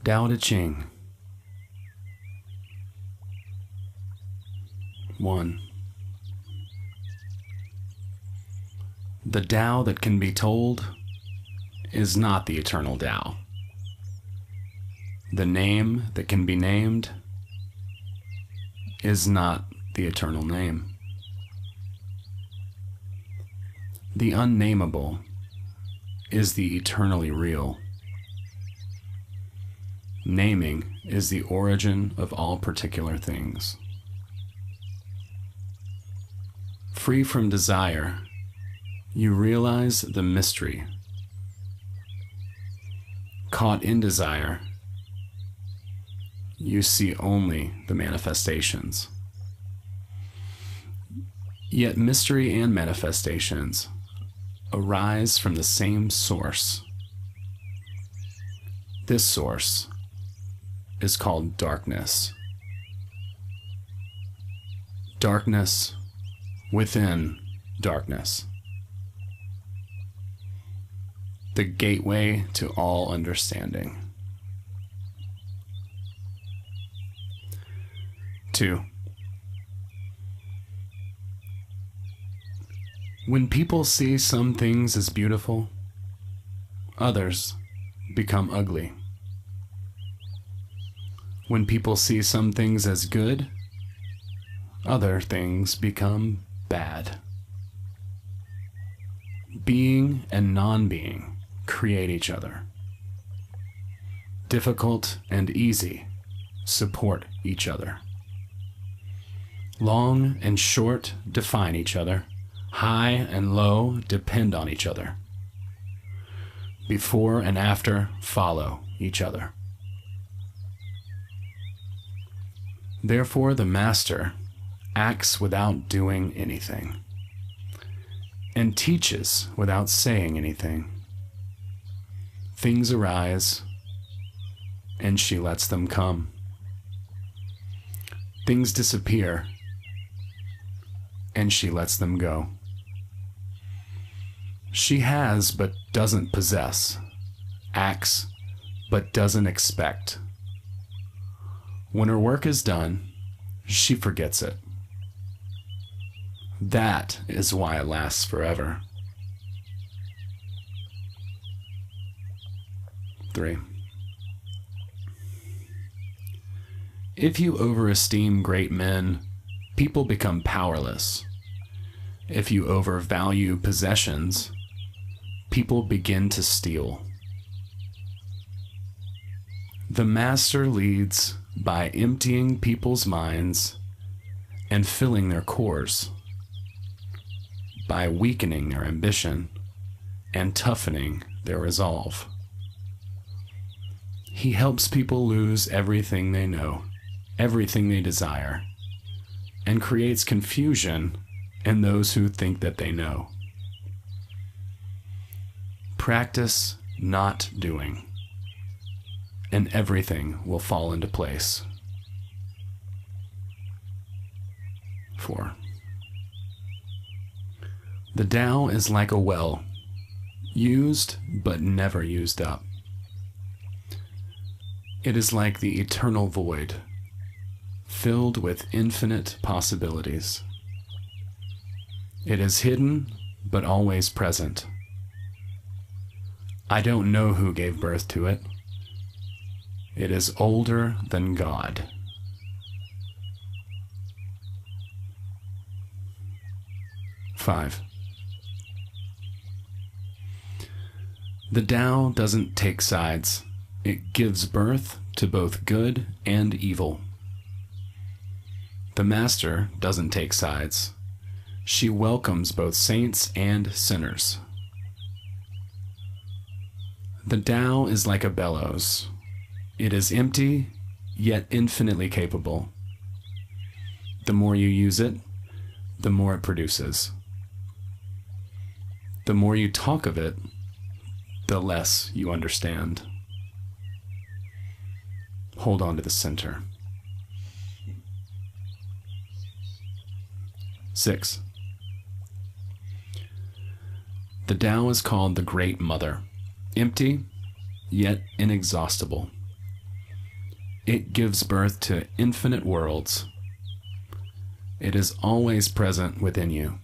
Tao Te Ching. 1. The Tao that can be told is not the eternal Tao. The name that can be named is not the eternal name. The unnameable is the eternally real. Naming is the origin of all particular things. Free from desire, you realize the mystery. Caught in desire, you see only the manifestations. Yet mystery and manifestations arise from the same source. This source is called darkness. Darkness within darkness. The gateway to all understanding. 2. When people see some things as beautiful, others become ugly. When people see some things as good, other things become bad. Being and non-being create each other. Difficult and easy support each other. Long and short define each other. High and low depend on each other. Before and after follow each other. Therefore, the Master acts without doing anything, and teaches without saying anything. Things arise, and she lets them come. Things disappear, and she lets them go. She has but doesn't possess, acts but doesn't expect. When her work is done, she forgets it. That is why it lasts forever. 3. If you overesteem great men, people become powerless. If you overvalue possessions, people begin to steal. The Master leads by emptying people's minds and filling their cores, by weakening their ambition and toughening their resolve. He helps people lose everything they know, everything they desire, and creates confusion in those who think that they know. Practice not doing, and everything will fall into place. 4. The Tao is like a well, used but never used up. It is like the eternal void, filled with infinite possibilities. It is hidden but always present. I don't know who gave birth to it. It is older than God. 5. The Tao doesn't take sides. It gives birth to both good and evil. The Master doesn't take sides. She welcomes both saints and sinners. The Tao is like a bellows. It is empty, yet infinitely capable. The more you use it, the more it produces. The more you talk of it, the less you understand. Hold on to the center. 6. The Tao is called the Great Mother, empty, yet inexhaustible. It gives birth to infinite worlds. It is always present within you.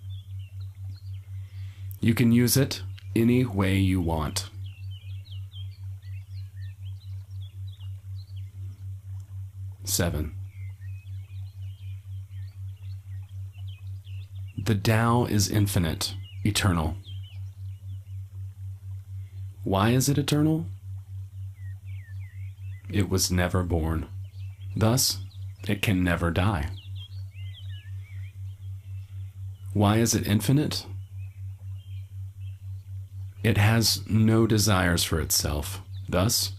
You can use it any way you want. Seven. The Tao is infinite, eternal. Why is it eternal? It was never born. Thus, it can never die. Why is it infinite? It has no desires for itself. Thus,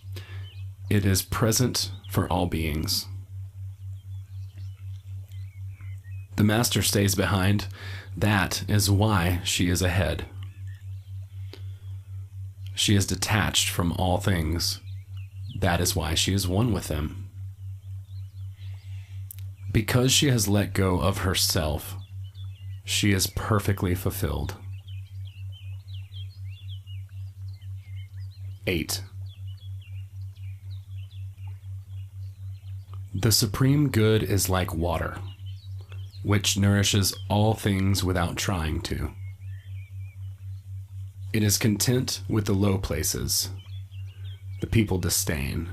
it is present for all beings. The Master stays behind. That is why she is ahead. She is detached from all things. That is why she is one with them. Because she has let go of herself, she is perfectly fulfilled. 8. The Supreme Good is like water, which nourishes all things without trying to. It is content with the low places, the people disdain.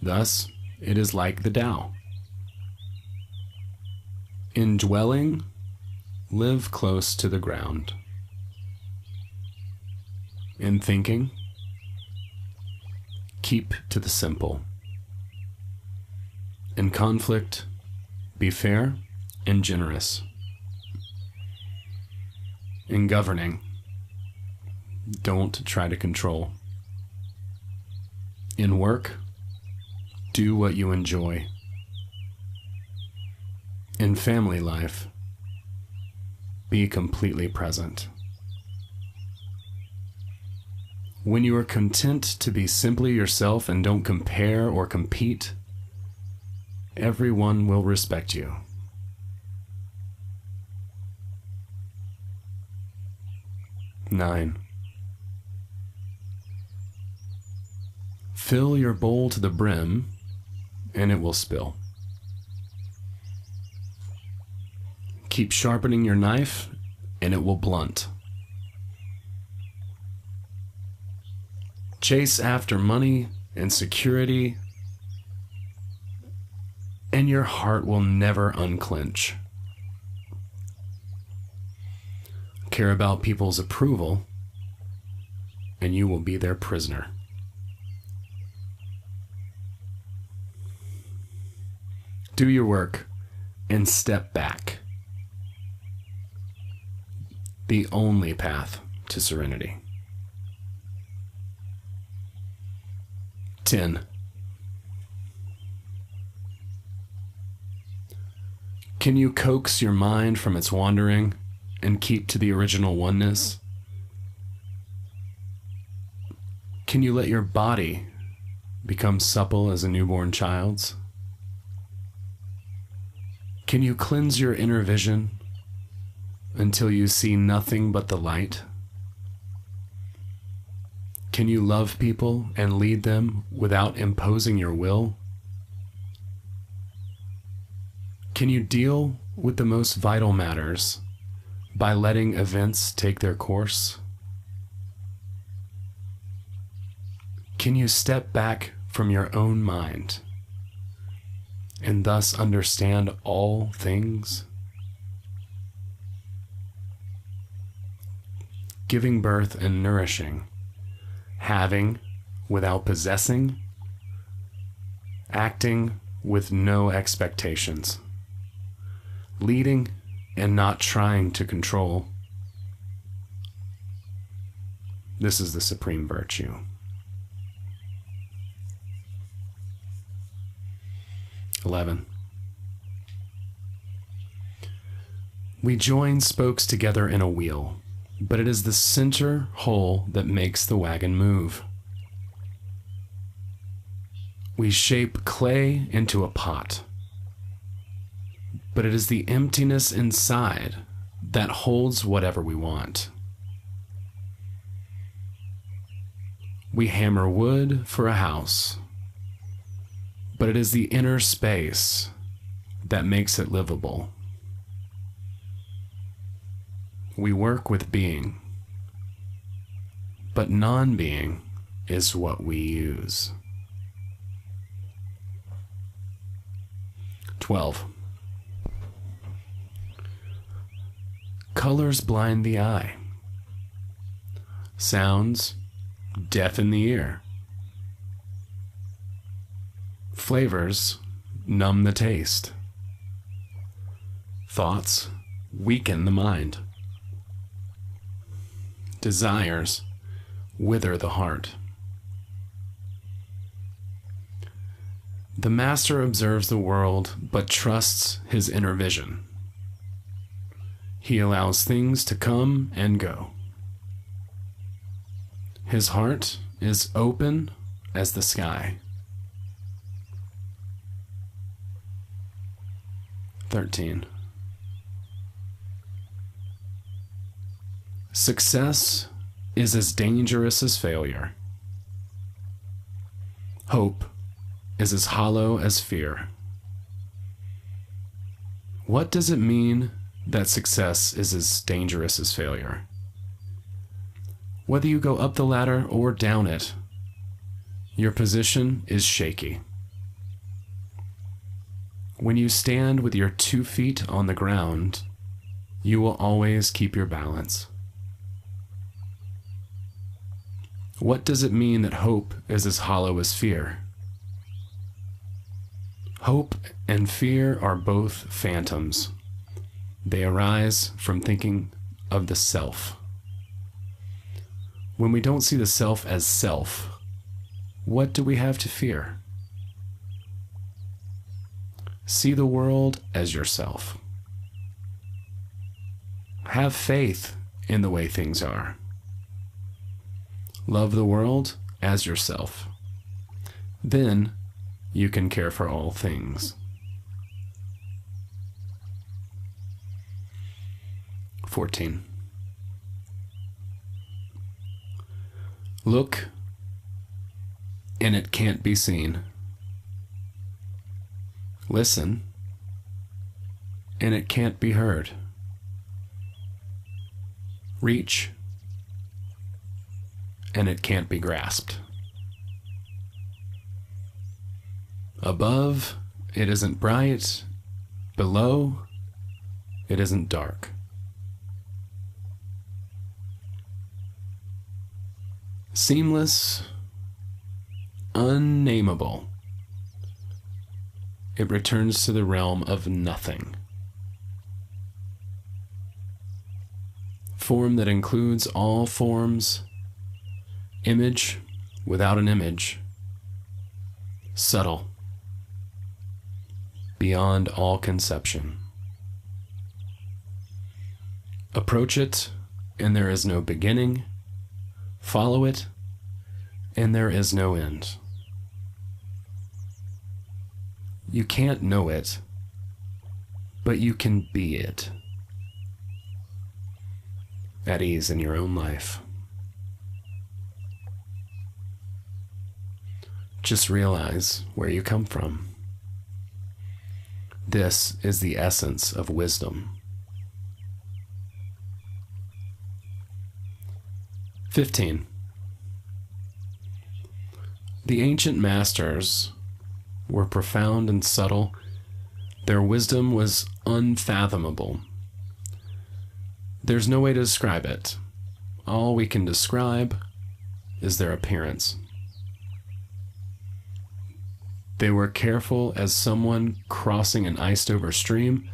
Thus, it is like the Tao. In dwelling, live close to the ground. In thinking, keep to the simple. In conflict, be fair and generous. In governing, don't try to control. In work, do what you enjoy. In family life, be completely present. When you are content to be simply yourself and don't compare or compete, everyone will respect you. 9. Fill your bowl to the brim, and it will spill. Keep sharpening your knife, and it will blunt. Chase after money and security, and your heart will never unclench. Care about people's approval, and you will be their prisoner. Do your work and step back. The only path to serenity. 10. Can you coax your mind from its wandering and keep to the original oneness? Can you let your body become supple as a newborn child's? Can you cleanse your inner vision until you see nothing but the light? Can you love people and lead them without imposing your will? Can you deal with the most vital matters by letting events take their course? Can you step back from your own mind and thus understand all things? Giving birth and nourishing, having without possessing, acting with no expectations, leading and not trying to control. This is the supreme virtue. 11. We join spokes together in a wheel, but it is the center hole that makes the wagon move. We shape clay into a pot, but it is the emptiness inside that holds whatever we want. We hammer wood for a house, but it is the inner space that makes it livable. We work with being, but non-being is what we use. 12. Colors blind the eye. Sounds deafen the ear. Flavors numb the taste. Thoughts weaken the mind. Desires wither the heart. The master observes the world, but trusts his inner vision. He allows things to come and go. His heart is open as the sky. 13. Success is as dangerous as failure. Hope is as hollow as fear. What does it mean that success is as dangerous as failure? Whether you go up the ladder or down it, your position is shaky. When you stand with your 2 feet on the ground, you will always keep your balance. What does it mean that hope is as hollow as fear? Hope and fear are both phantoms. They arise from thinking of the self. When we don't see the self as self, what do we have to fear? See the world as yourself. Have faith in the way things are. Love the world as yourself. Then you can care for all things. 14. Look, and it can't be seen. Listen, and it can't be heard. Reach, and it can't be grasped. Above, it isn't bright. Below, it isn't dark. Seamless, unnameable. It returns to the realm of nothing. Form that includes all forms. Image without an image. Subtle. Beyond all conception. Approach it, and there is no beginning. Follow it, and there is no end. You can't know it, but you can be it. At ease in your own life. Just realize where you come from. This is the essence of wisdom. 15. The ancient masters were profound and subtle. Their wisdom was unfathomable. There's no way to describe it. All we can describe is their appearance. They were careful as someone crossing an iced-over stream,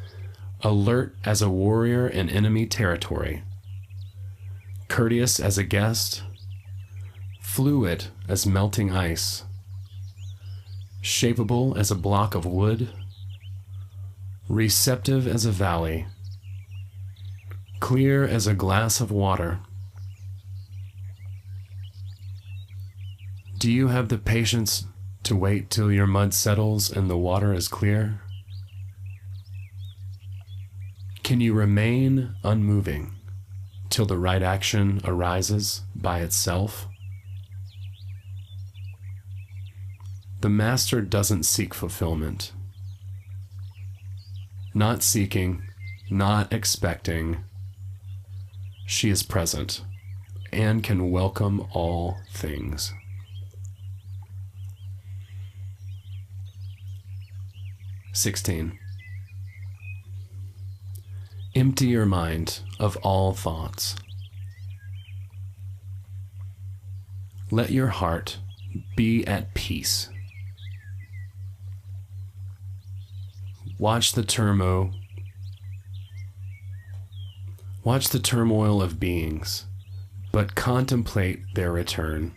alert as a warrior in enemy territory, courteous as a guest, fluid as melting ice, shapeable as a block of wood, receptive as a valley, clear as a glass of water. Do you have the patience to wait till your mud settles and the water is clear? Can you remain unmoving till the right action arises by itself? The master doesn't seek fulfillment. Not seeking, not expecting. She is present and can welcome all things. (16) Empty your mind of all thoughts. Let your heart be at peace. Watch the turmoil of beings, but contemplate their return.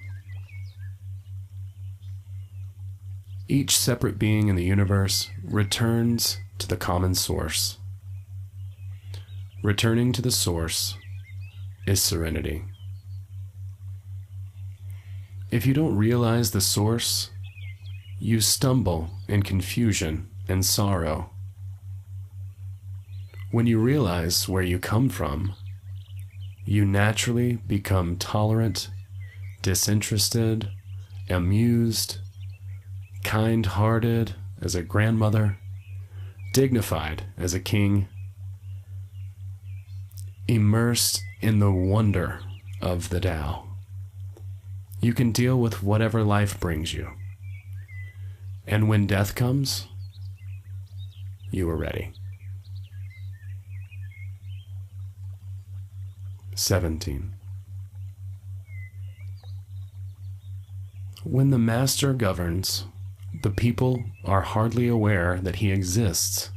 Each separate being in the universe returns to the common source. Returning to the source is serenity. If you don't realize the source, you stumble in confusion and sorrow. When you realize where you come from, you naturally become tolerant, disinterested, amused, kind-hearted as a grandmother, dignified as a king, immersed in the wonder of the Tao. You can deal with whatever life brings you. And when death comes, you are ready. 17. When the master governs, the people are hardly aware that he exists.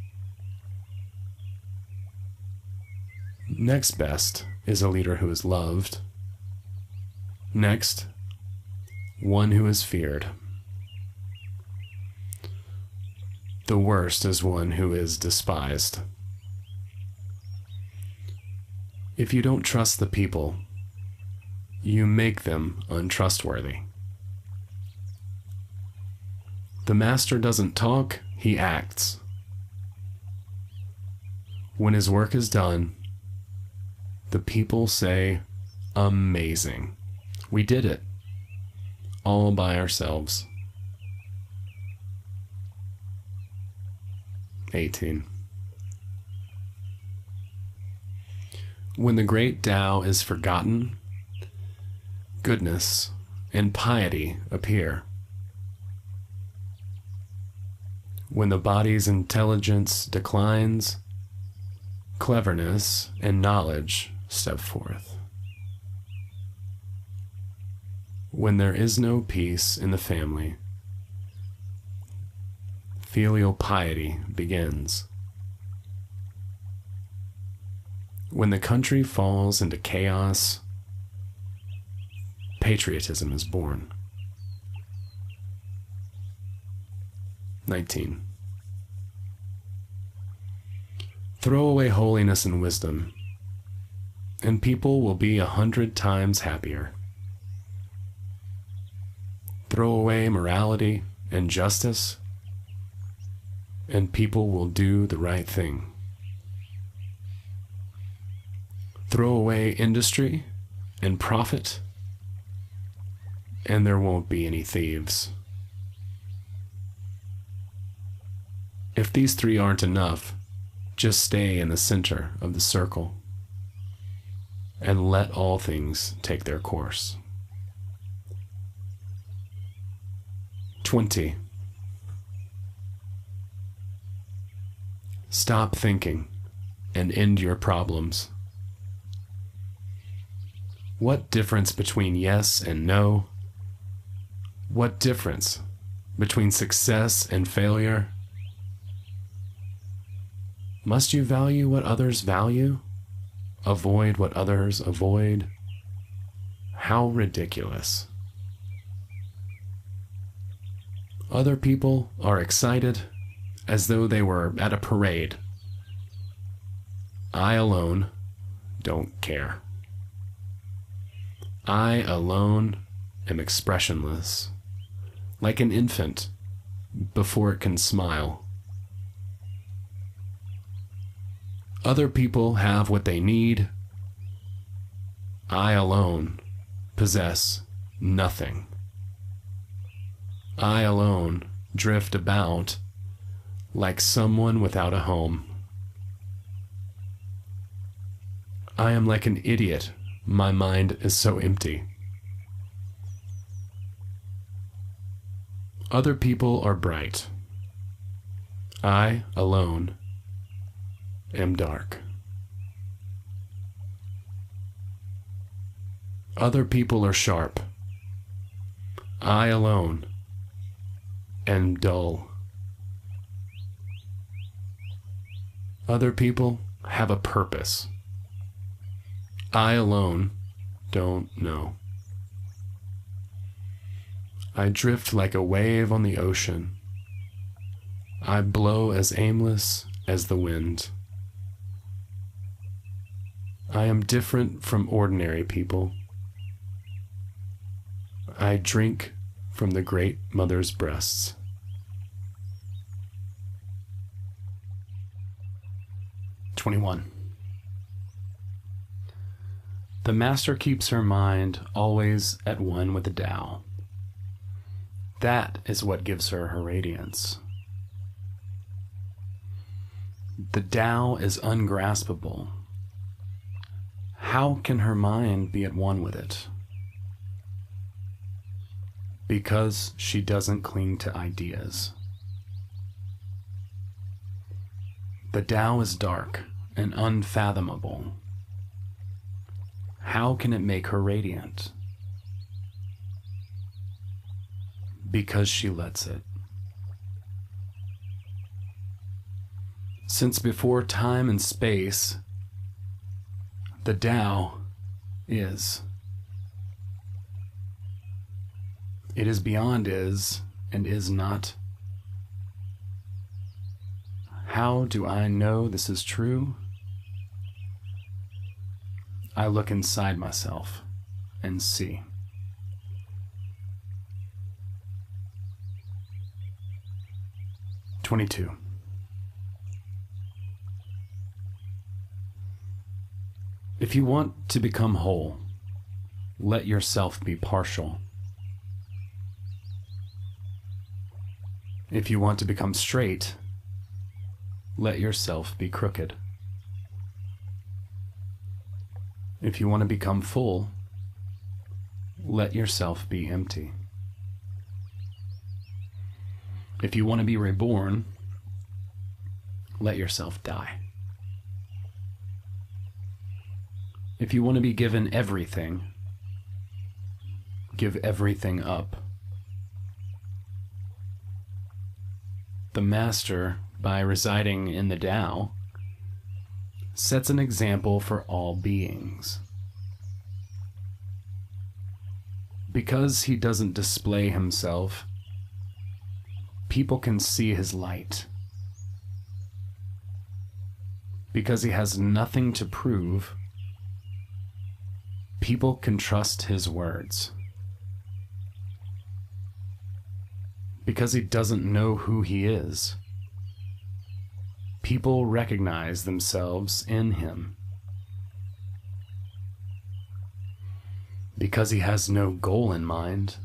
Next best is a leader who is loved. Next, one who is feared. The worst is one who is despised. If you don't trust the people, you make them untrustworthy. The master doesn't talk, he acts. When his work is done, the people say, "Amazing. We did it. All by ourselves." 18. When the great Tao is forgotten, goodness and piety appear. When the body's intelligence declines, cleverness and knowledge step forth. When there is no peace in the family, filial piety begins. When the country falls into chaos, patriotism is born. 19. Throw away holiness and wisdom, and people will be 100 times happier. Throw away morality and justice, and people will do the right thing. Throw away industry and profit, and there won't be any thieves. If these three aren't enough, just stay in the center of the circle and let all things take their course. 20. Stop thinking and end your problems. What difference between yes and no? What difference between success and failure? Must you value what others value? Avoid what others avoid? How ridiculous. Other people are excited as though they were at a parade. I alone don't care. I alone am expressionless, like an infant before it can smile. Other people have what they need. I alone possess nothing. I alone drift about like someone without a home. I am like an idiot. My mind is so empty. Other people are bright. I alone am dark. Other people are sharp. I alone am dull. Other people have a purpose. I alone don't know. I drift like a wave on the ocean. I blow as aimless as the wind. I am different from ordinary people. I drink from the great mother's breasts. "21. The master keeps her mind always at one with the Tao. That is what gives her her radiance. The Tao is ungraspable. How can her mind be at one with it? Because she doesn't cling to ideas. The Tao is dark and unfathomable. How can it make her radiant? Because she lets it. Since before time and space, the Tao is. It is beyond is and is not. How do I know this is true? I look inside myself and see. "22. If you want to become whole, let yourself be partial. If you want to become straight, let yourself be crooked. If you want to become full, let yourself be empty. If you want to be reborn, let yourself die. If you want to be given everything, give everything up. The master, by residing in the Tao, sets an example for all beings. Because he doesn't display himself, people can see his light. Because he has nothing to prove, people can trust his words. Because he doesn't know who he is, people recognize themselves in him. Because he has no goal in mind,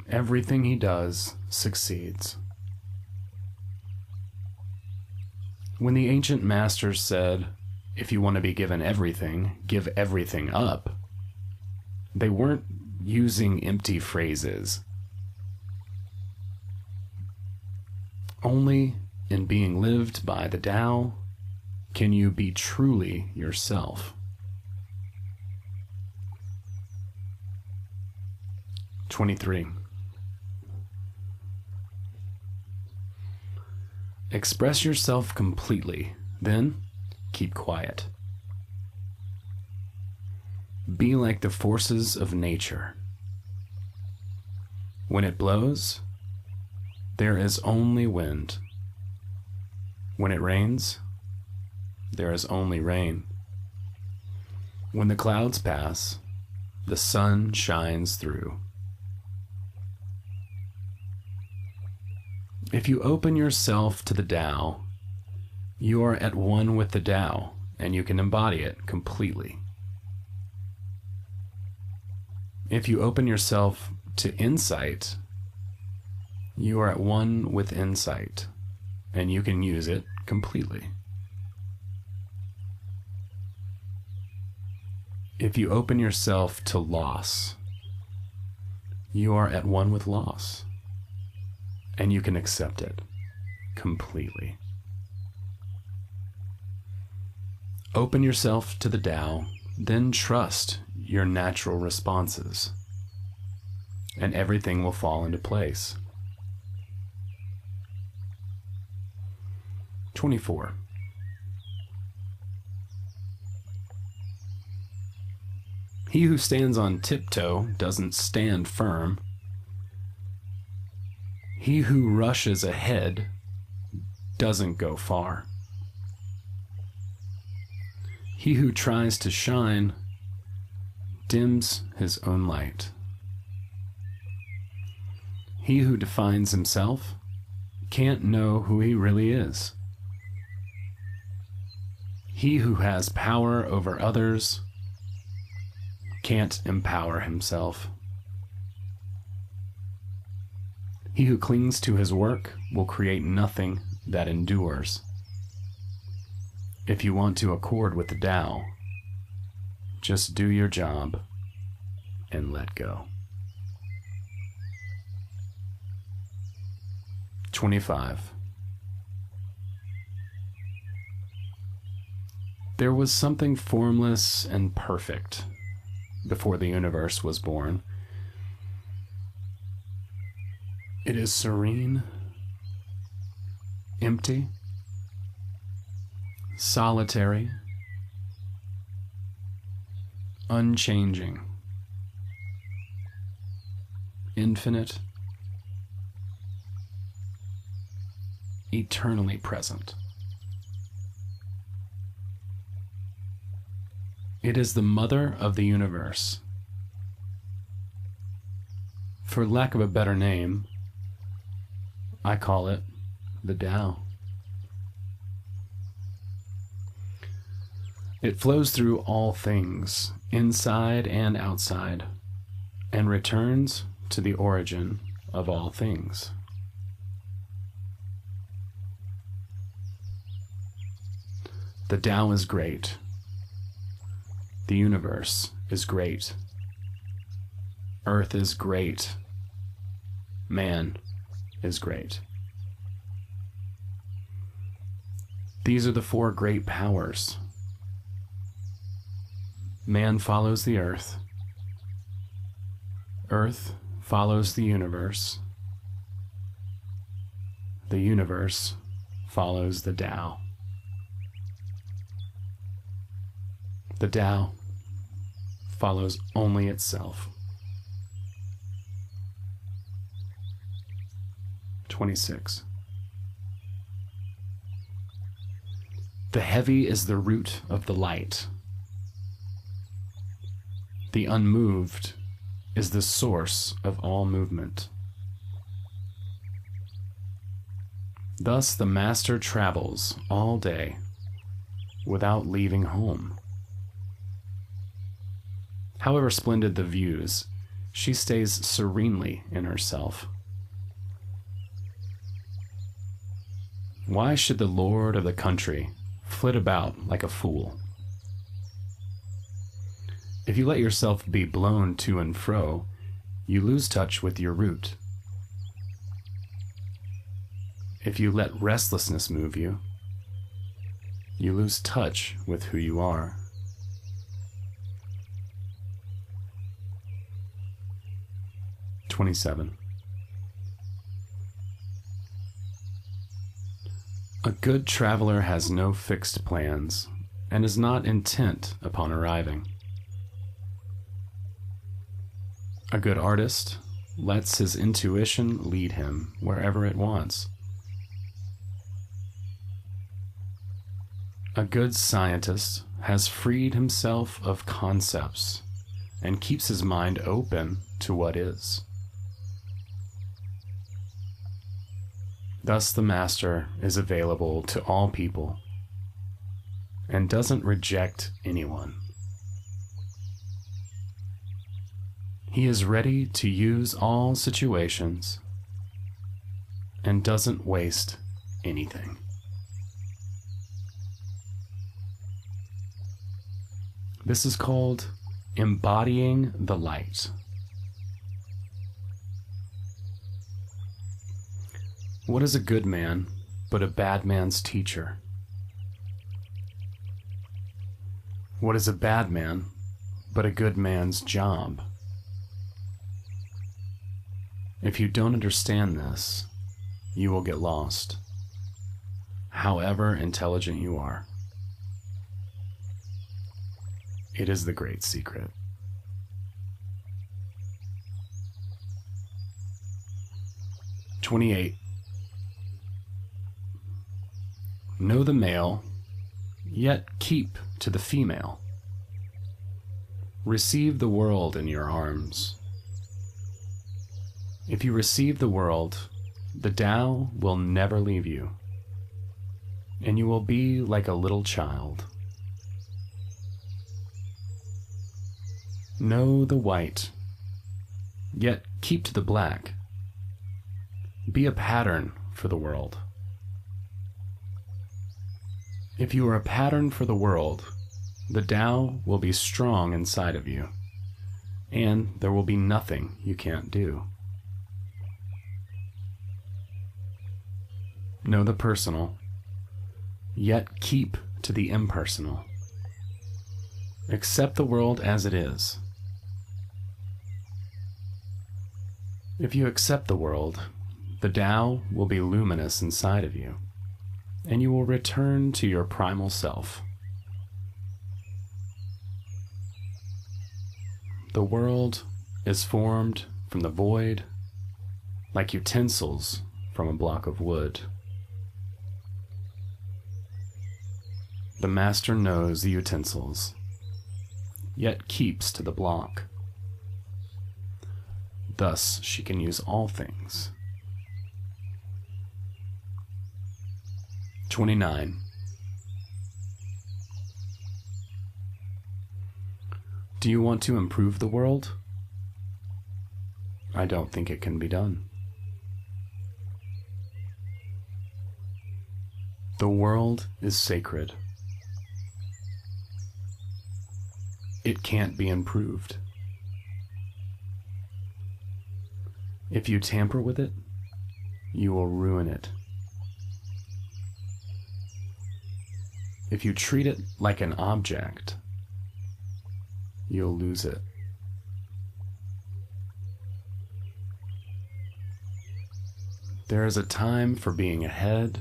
everything he does succeeds. When the ancient masters said, "If you want to be given everything, give everything up," they weren't using empty phrases. Only in being lived by the Tao can you be truly yourself. 23. Express yourself completely, then keep quiet. Be like the forces of nature. When it blows, there is only wind. When it rains, there is only rain. When the clouds pass, the sun shines through. If you open yourself to the Tao, you are at one with the Tao, and you can embody it completely. If you open yourself to insight, You are at one with insight, and you can use it completely. If you open yourself to loss, you are at one with loss, and you can accept it completely. Open yourself to the Tao, then trust your natural responses, and everything will fall into place. 24. He who stands on tiptoe doesn't stand firm. He who rushes ahead doesn't go far. He who tries to shine dims his own light. He who defines himself can't know who he really is. He who has power over others can't empower himself. He who clings to his work will create nothing that endures. If you want to accord with the Tao, just do your job and let go. 25. There was something formless and perfect before the universe was born. It is serene, empty, solitary, unchanging, infinite, eternally present. It is the mother of the universe. For lack of a better name, I call it the Tao. It flows through all things, inside and outside, and returns to the origin of all things. The Tao is great. The universe is great. Earth is great. Man is great. These are the four great powers. Man follows the earth. Earth follows the universe. The universe follows the Tao. The Tao follows only itself. 26. The heavy is the root of the light. The unmoved is the source of all movement. Thus the master travels all day without leaving home. However splendid the views, she stays serenely in herself. Why should the lord of the country flit about like a fool? If you let yourself be blown to and fro, you lose touch with your root. If you let restlessness move you, you lose touch with who you are. 27. A good traveler has no fixed plans and is not intent upon arriving. A good artist lets his intuition lead him wherever it wants. A good scientist has freed himself of concepts and keeps his mind open to what is. Thus the master is available to all people and doesn't reject anyone. He is ready to use all situations and doesn't waste anything. This is called embodying the light. What is a good man but a bad man's teacher? What is a bad man but a good man's job? If you don't understand this, you will get lost, however intelligent you are. It is the great secret. "28. Know the male, yet keep to the female. Receive the world in your arms. If you receive the world, the Tao will never leave you, and you will be like a little child. Know the white, yet keep to the black. Be a pattern for the world. If you are a pattern for the world, the Tao will be strong inside of you, and there will be nothing you can't do. Know the personal, yet keep to the impersonal. Accept the world as it is. If you accept the world, the Tao will be luminous inside of you, and you will return to your primal self. The world is formed from the void, like utensils from a block of wood. The master knows the utensils, yet keeps to the block. Thus she can use all things. 29. Do you want to improve the world? I don't think it can be done. The world is sacred. It can't be improved. If you tamper with it, you will ruin it. If you treat it like an object, you'll lose it. There is a time for being ahead,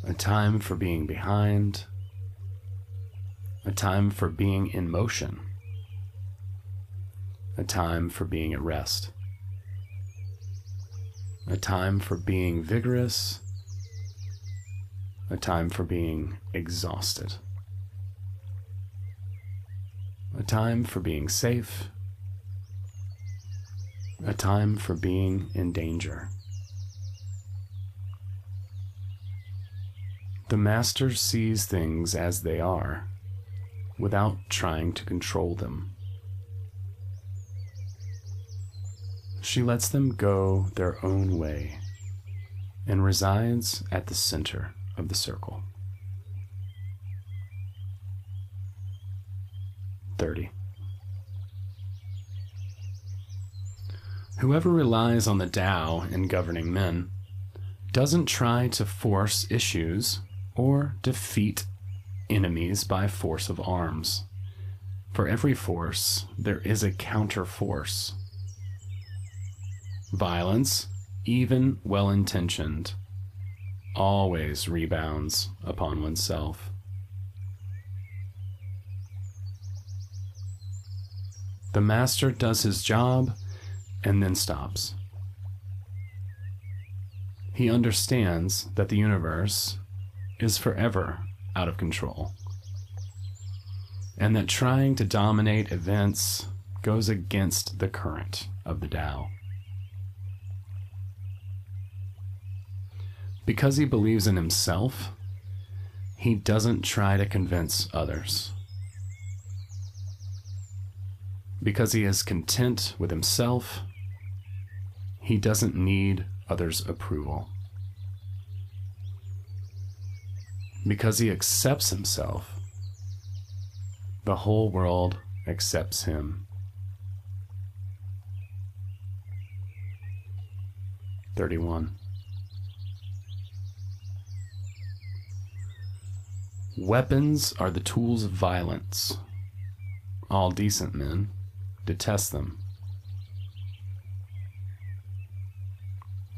a time for being behind, a time for being in motion, a time for being at rest, a time for being vigorous, a time for being exhausted, a time for being safe, a time for being in danger. The master sees things as they are, without trying to control them. She lets them go their own way and resides at the center of the circle. 30. Whoever relies on the Tao in governing men doesn't try to force issues or defeat enemies by force of arms. For every force, there is a counter-force. Violence, even well-intentioned, always rebounds upon oneself. The master does his job and then stops. He understands that the universe is forever out of control, and that trying to dominate events goes against the current of the Tao. Because he believes in himself, he doesn't try to convince others. Because he is content with himself, he doesn't need others' approval. Because he accepts himself, the whole world accepts him. 31. Weapons are the tools of violence. All decent men detest them.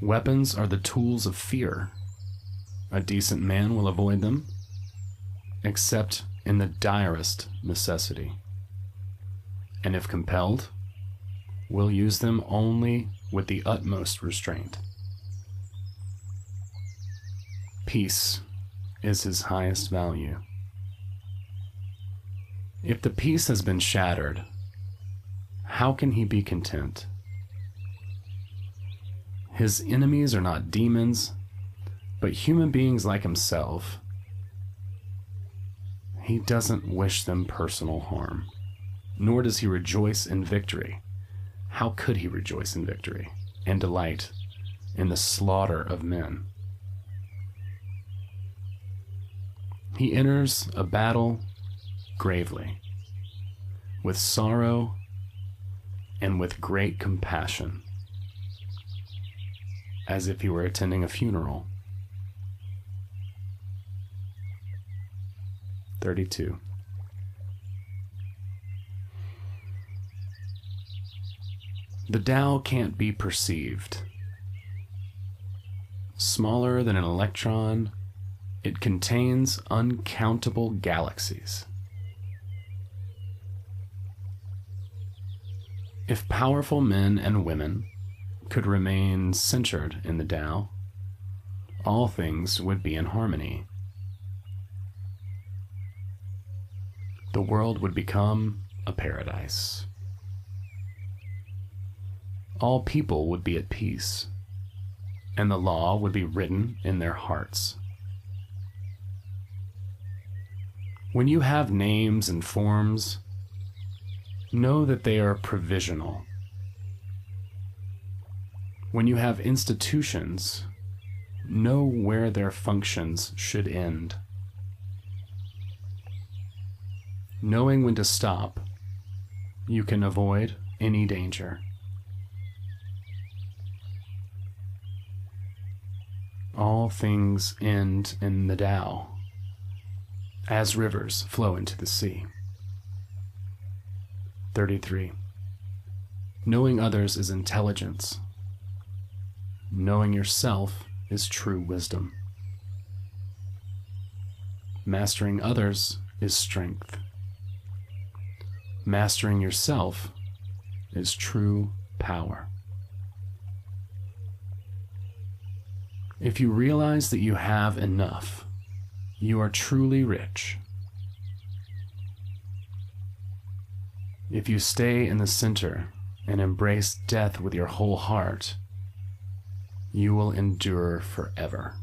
Weapons are the tools of fear. A decent man will avoid them, except in the direst necessity, and if compelled, will use them only with the utmost restraint. Peace is his highest value. If the peace has been shattered, how can he be content? His enemies are not demons, but human beings like himself. He doesn't wish them personal harm, nor does he rejoice in victory. How could he rejoice in victory and delight in the slaughter of men? He enters a battle gravely, with sorrow and with great compassion, as if he were attending a funeral. 32. The Tao can't be perceived. Smaller than an electron, it contains uncountable galaxies. If powerful men and women could remain centered in the Tao, all things would be in harmony. The world would become a paradise. All people would be at peace, and the law would be written in their hearts. When you have names and forms, know that they are provisional. When you have institutions, know where their functions should end. Knowing when to stop, you can avoid any danger. All things end in the Tao, as rivers flow into the sea. 33. Knowing others is intelligence. Knowing yourself is true wisdom. Mastering others is strength. Mastering yourself is true power. If you realize that you have enough, you are truly rich. If you stay in the center and embrace death with your whole heart, you will endure forever.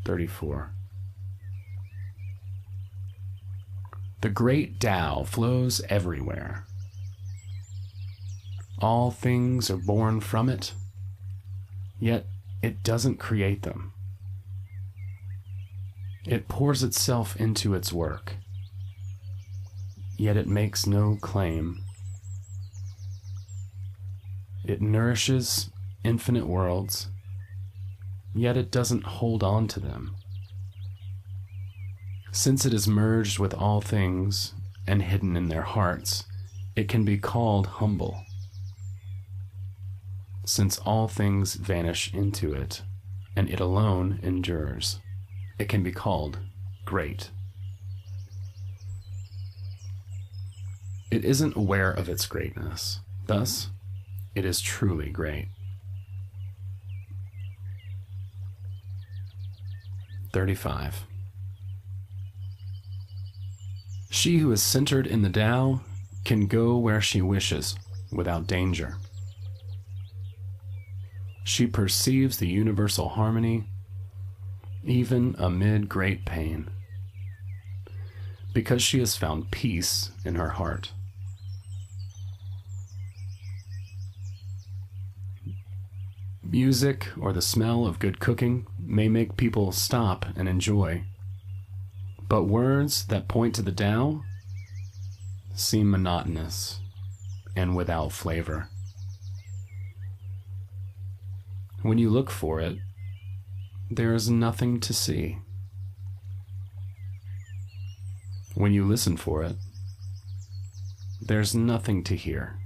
34. The great Tao flows everywhere. All things are born from it, yet it doesn't create them. It pours itself into its work, yet it makes no claim. It nourishes infinite worlds, yet it doesn't hold on to them. Since it is merged with all things and hidden in their hearts, it can be called humble. Since all things vanish into it, and it alone endures, it can be called great. It isn't aware of its greatness, thus, it is truly great. 35. She who is centered in the Tao can go where she wishes without danger. She perceives the universal harmony even amid great pain, because she has found peace in her heart. Music or the smell of good cooking may make people stop and enjoy, but words that point to the Tao seem monotonous and without flavor. When you look for it, there is nothing to see. When you listen for it, there's nothing to hear.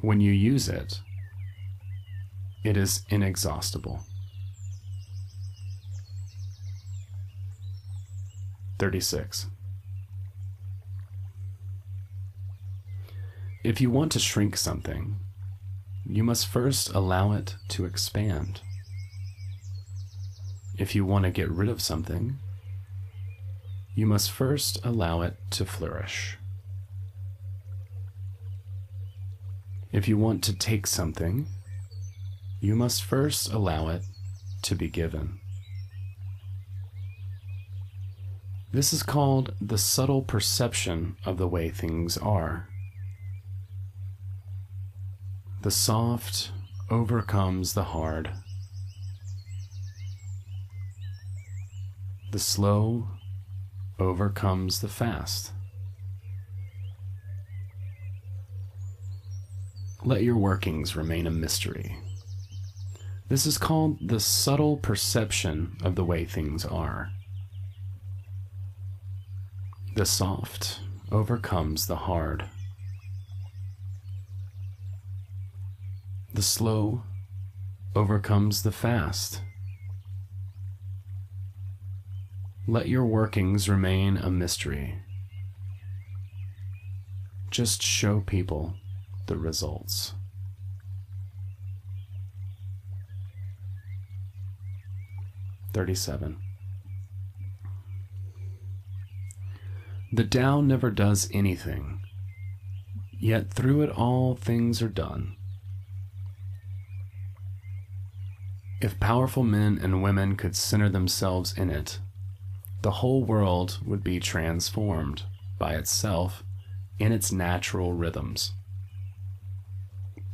When you use it, it is inexhaustible. 36. If you want to shrink something, you must first allow it to expand. If you want to get rid of something, you must first allow it to flourish. If you want to take something, you must first allow it to be given. This is called the subtle perception of the way things are. The soft overcomes the hard. The slow overcomes the fast. Let your workings remain a mystery. This is called the subtle perception of the way things are. The soft overcomes the hard. The slow overcomes the fast. Let your workings remain a mystery. Just show people the results. "37. The Tao never does anything, yet through it all things are done. If powerful men and women could center themselves in it, the whole world would be transformed by itself in its natural rhythms.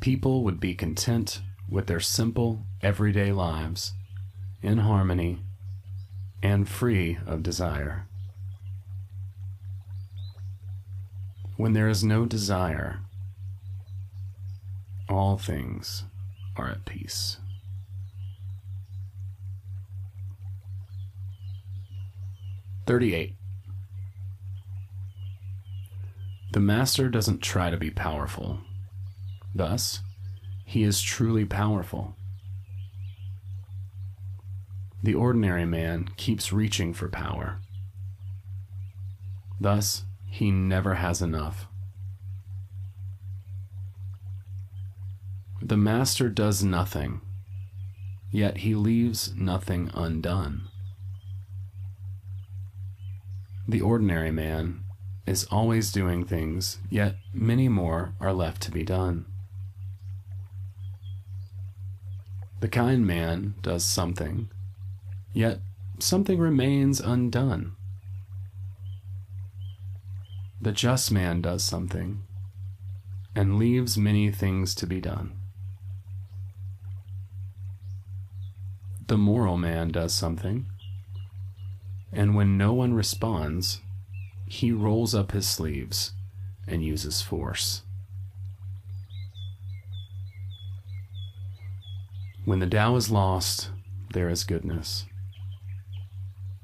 People would be content with their simple, everyday lives, in harmony and free of desire. When there is no desire, all things are at peace." "38. The master doesn't try to be powerful. Thus, he is truly powerful. The ordinary man keeps reaching for power. Thus, he never has enough. The master does nothing, yet he leaves nothing undone. The ordinary man is always doing things, yet many more are left to be done. The kind man does something, yet something remains undone. The just man does something, and leaves many things to be done. The moral man does something, and when no one responds, he rolls up his sleeves and uses force. When the Tao is lost, there is goodness.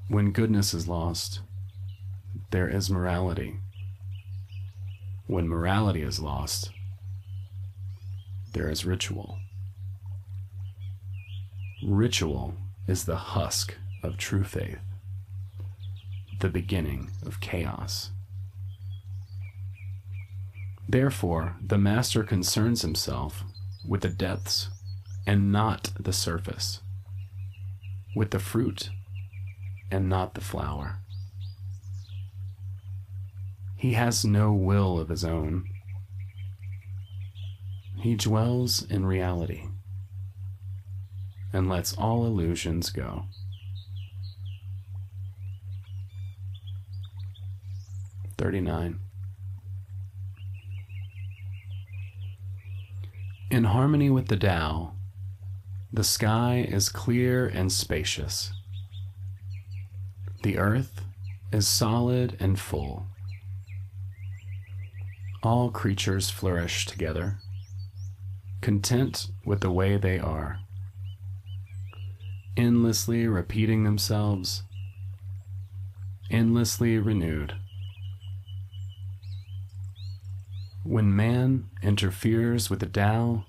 When goodness is lost, there is morality. When morality is lost, there is ritual. Ritual is the husk of true faith, the beginning of chaos. Therefore, the master concerns himself with the depths and not the surface, with the fruit and not the flower. He has no will of his own. He dwells in reality and lets all illusions go. 39. In harmony with the Tao, The sky is clear and spacious. The earth is solid and full. All creatures flourish together, content with the way they are, endlessly repeating themselves, endlessly renewed. When man interferes with the Tao,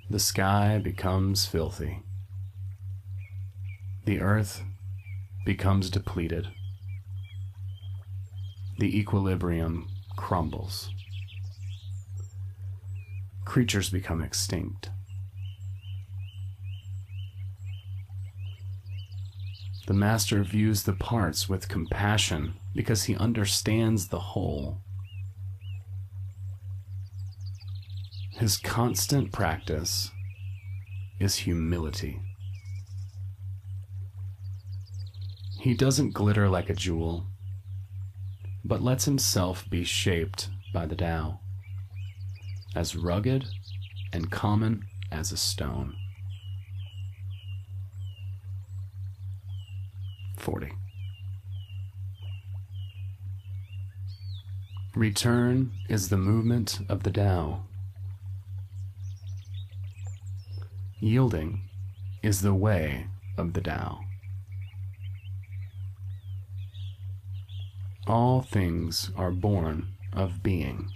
the sky becomes filthy. The earth becomes depleted. The equilibrium crumbles. Creatures become extinct. The master views the parts with compassion because he understands the whole. His constant practice is humility. He doesn't glitter like a jewel, but lets himself be shaped by the Tao, as rugged and common as a stone. 40. Return is the movement of the Tao. Yielding is the way of the Tao. All things are born of being.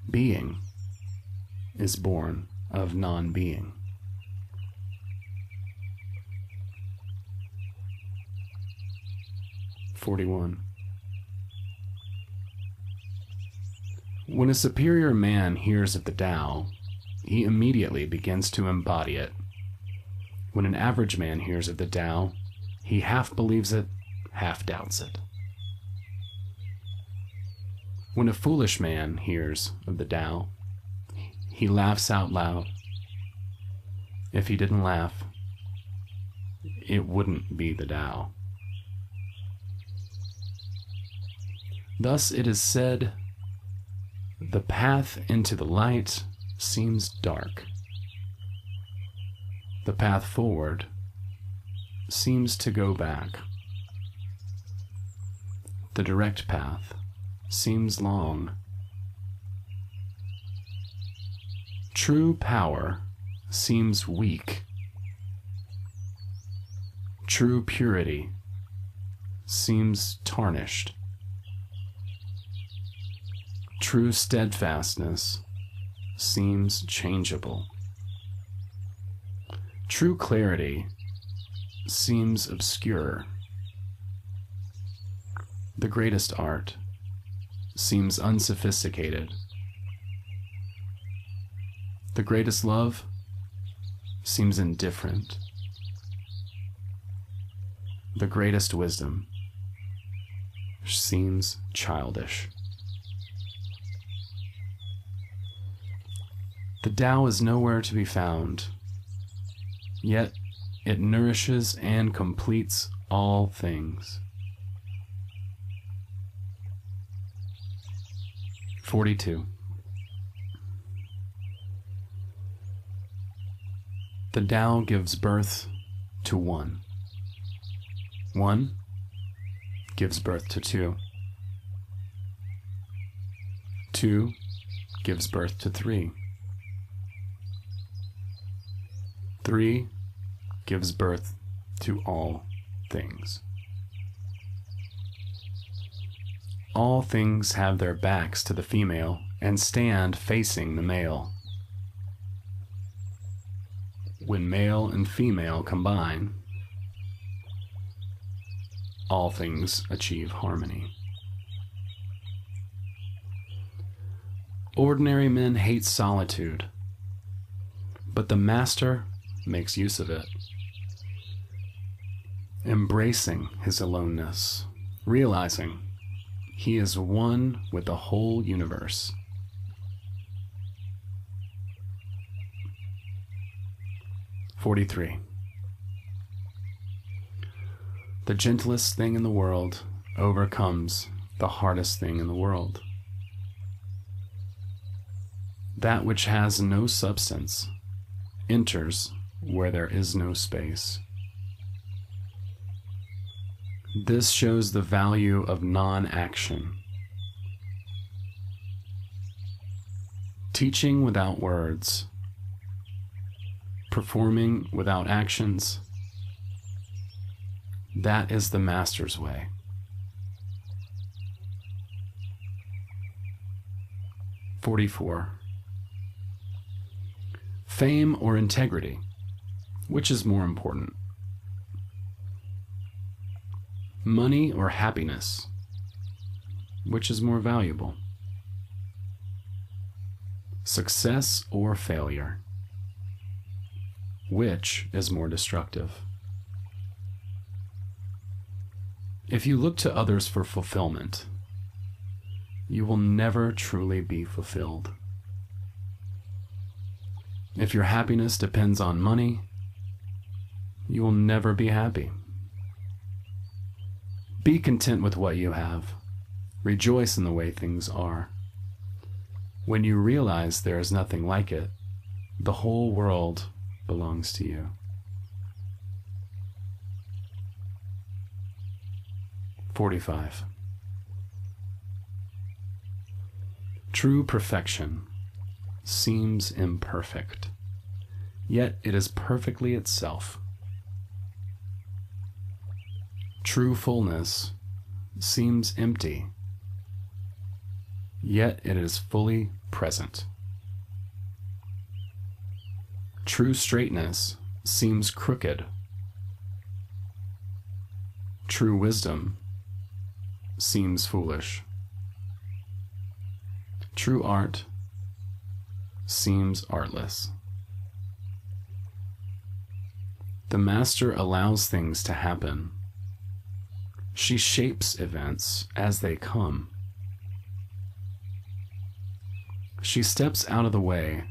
Being is born of non-being. (41) When a superior man hears of the Tao, he immediately begins to embody it. When an average man hears of the Tao, he half believes it, half doubts it. When a foolish man hears of the Tao, he laughs out loud. If he didn't laugh, it wouldn't be the Tao. Thus it is said, the path into the light seems dark. The path forward seems to go back. The direct path seems long. True power seems weak. True purity seems tarnished. True steadfastness seems changeable. True clarity seems obscure. The greatest art seems unsophisticated. The greatest love seems indifferent. The greatest wisdom seems childish. The Tao is nowhere to be found, yet it nourishes and completes all things. 42. The Tao gives birth to one. One gives birth to two. Two gives birth to three. Three gives birth to all things. All things have their backs to the female and stand facing the male. When male and female combine, all things achieve harmony. Ordinary men hate solitude, but the master makes use of it, embracing his aloneness, realizing he is one with the whole universe. (43) The gentlest thing in the world overcomes the hardest thing in the world. That which has no substance enters where there is no space. This shows the value of non-action. Teaching without words, performing without actions, that is the master's way. (44) Fame or integrity, which is more important? Money or happiness, which is more valuable? Success or failure, which is more destructive? If you look to others for fulfillment, you will never truly be fulfilled. If your happiness depends on money, you will never be happy. Be content with what you have. Rejoice in the way things are. When you realize there is nothing like it, the whole world belongs to you. 45. True perfection seems imperfect, yet it is perfectly itself. True fullness seems empty, yet it is fully present. True straightness seems crooked. True wisdom seems foolish. True art seems artless. The master allows things to happen. She shapes events as they come. She steps out of the way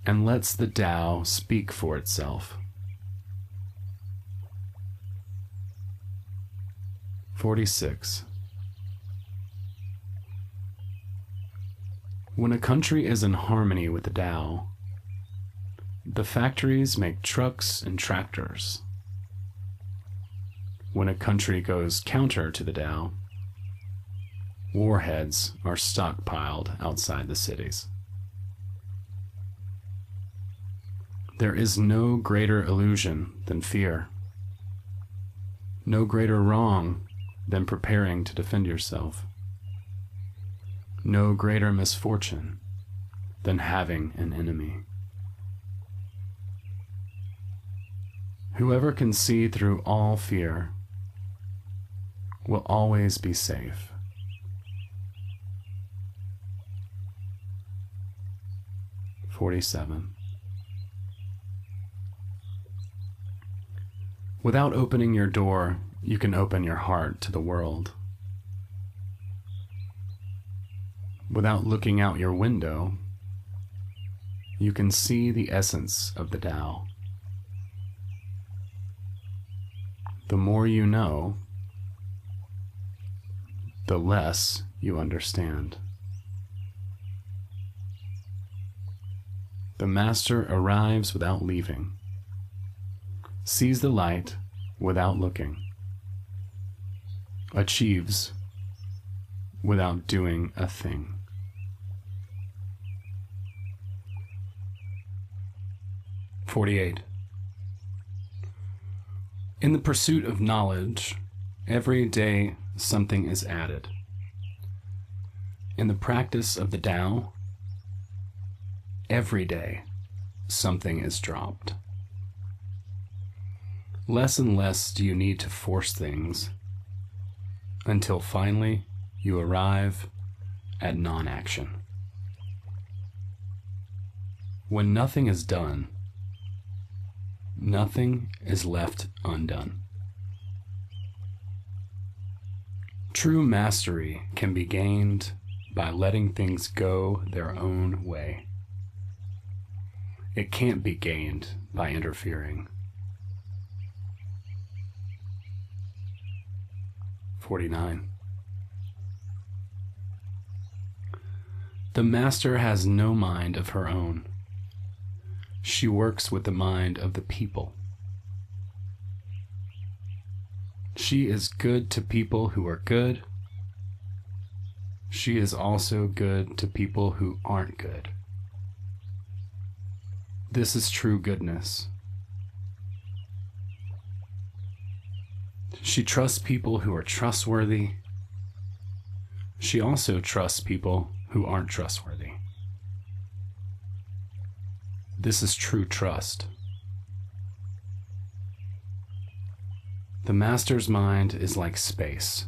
and lets the Tao speak for itself. 46. When a country is in harmony with the Tao, the factories make trucks and tractors. When a country goes counter to the Tao, warheads are stockpiled outside the cities. There is no greater illusion than fear, no greater wrong than preparing to defend yourself, no greater misfortune than having an enemy. Whoever can see through all fear will always be safe. 47. Without opening your door, you can open your heart to the world. Without looking out your window, you can see the essence of the Tao. The more you know, the less you understand. The master arrives without leaving, sees the light without looking, achieves without doing a thing. 48. In the pursuit of knowledge, every day something is added. In the practice of the Tao, every day something is dropped. Less and less do you need to force things until finally you arrive at non-action. When nothing is done, nothing is left undone. True mastery can be gained by letting things go their own way. It can't be gained by interfering. 49. The master has no mind of her own. She works with the mind of the people. She is good to people who are good. She is also good to people who aren't good. This is true goodness. She trusts people who are trustworthy. She also trusts people who aren't trustworthy. This is true trust. The master's mind is like space.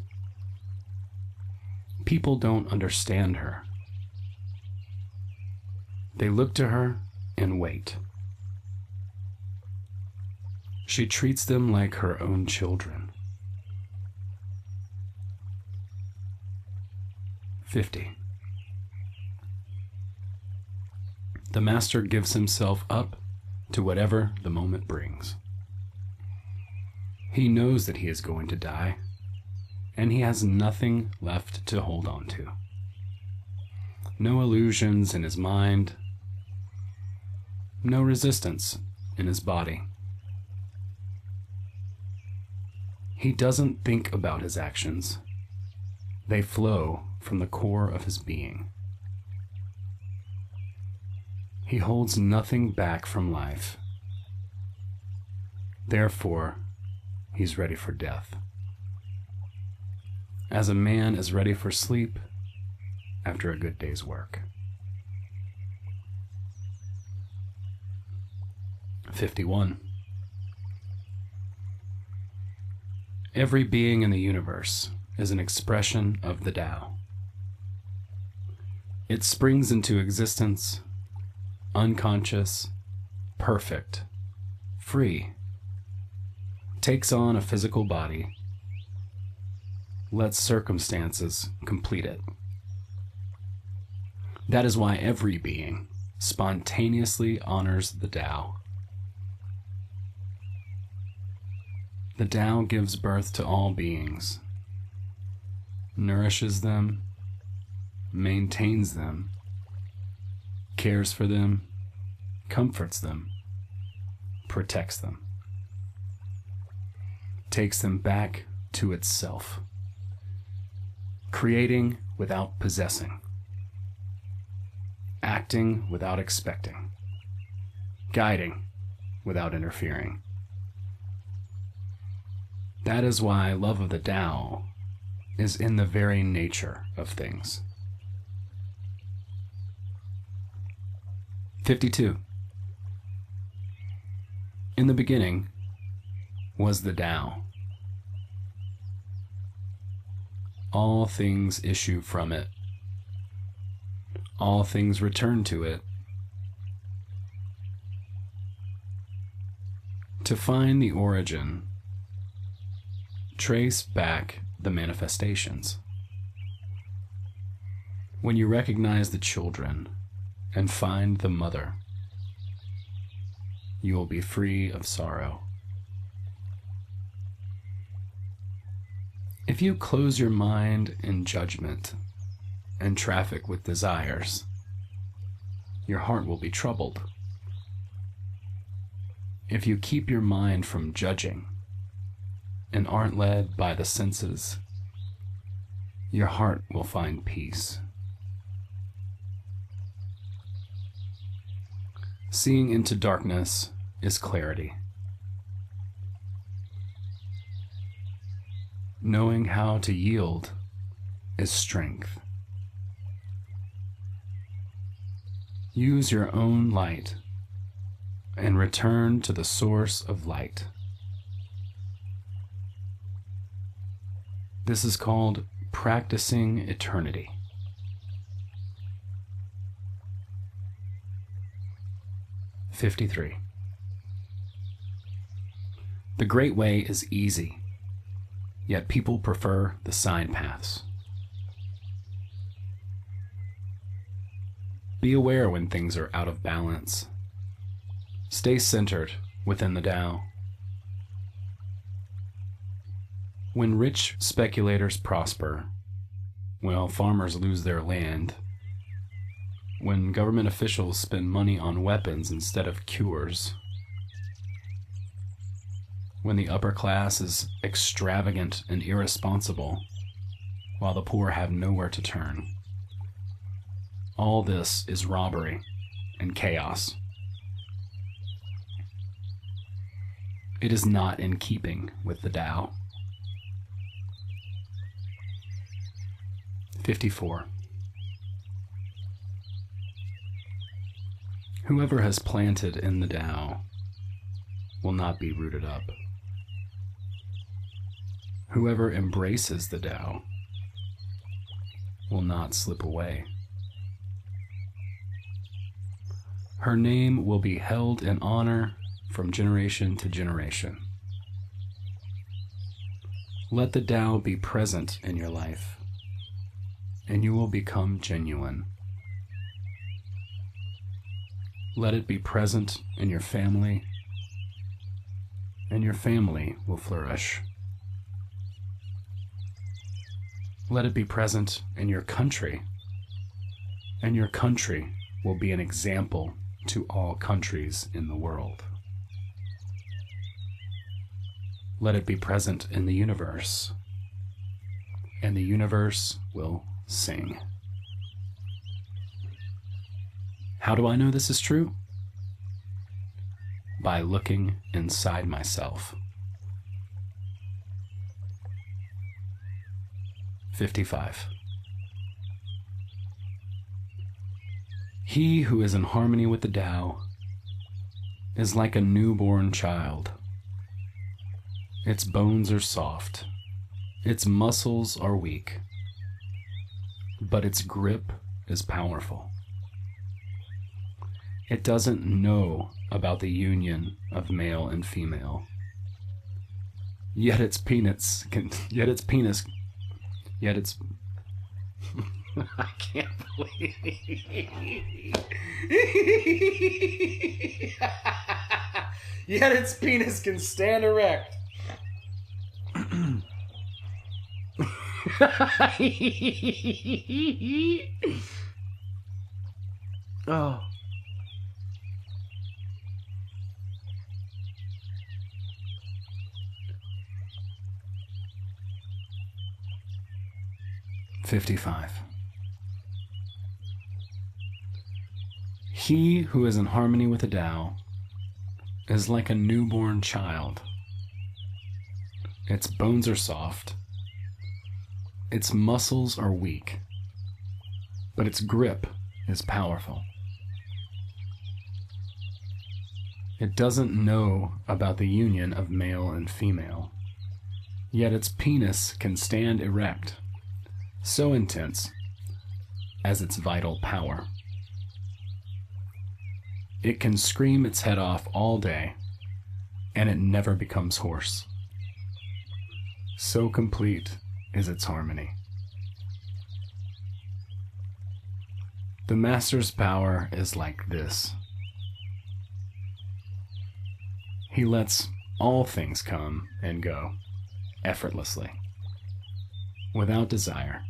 People don't understand her. They look to her and wait. She treats them like her own children. 50. The master gives himself up to whatever the moment brings. He knows that he is going to die, and he has nothing left to hold on to. No illusions in his mind, no resistance in his body. He doesn't think about his actions. They flow from the core of his being. He holds nothing back from life. Therefore, he's ready for death. As a man is ready for sleep after a good day's work. 51. Every being in the universe is an expression of the Tao. It springs into existence, unconscious, perfect, free, takes on a physical body, lets circumstances complete it. That is why every being spontaneously honors the Tao. The Tao gives birth to all beings, nourishes them, maintains them, cares for them, comforts them, protects them, takes them back to itself, creating without possessing, acting without expecting, guiding without interfering. That is why love of the Tao is in the very nature of things. 52. In the beginning was the Tao. All things issue from it. All things return to it. To find the origin, trace back the manifestations. When you recognize the children and find the mother, you will be free of sorrow. If you close your mind in judgment and traffic with desires, your heart will be troubled. If you keep your mind from judging and aren't led by the senses, your heart will find peace. Seeing into darkness is clarity. Knowing how to yield is strength. Use your own light and return to the source of light. This is called practicing eternity. (53) The Great Way is easy, yet people prefer the side paths. Be aware when things are out of balance. Stay centered within the Tao. When rich speculators prosper, while farmers lose their land, when government officials spend money on weapons instead of cures, when the upper class is extravagant and irresponsible, while the poor have nowhere to turn. All this is robbery and chaos. It is not in keeping with the Tao. 54. Whoever has planted in the Tao will not be rooted up. Whoever embraces the Tao will not slip away. Her name will be held in honor from generation to generation. Let the Tao be present in your life, and you will become genuine. Let it be present in your family, and your family will flourish. Let it be present in your country, and your country will be an example to all countries in the world. Let it be present in the universe, and the universe will sing. How do I know this is true? By looking inside myself. 55. He who is in harmony with the Tao is like a newborn child. Its bones are soft, its muscles are weak, but its grip is powerful. It doesn't know about the union of male and female, yet its I can't believe yet its penis can stand erect. Oh. $55. He who is in harmony with the Tao is like a newborn child. Its bones are soft, its muscles are weak, but its grip is powerful. It doesn't know about the union of male and female, yet its penis can stand erect, so intense as its vital power. It can scream its head off all day, and it never becomes hoarse. So complete is its harmony. The Master's power is like this. He lets all things come and go effortlessly, without desire.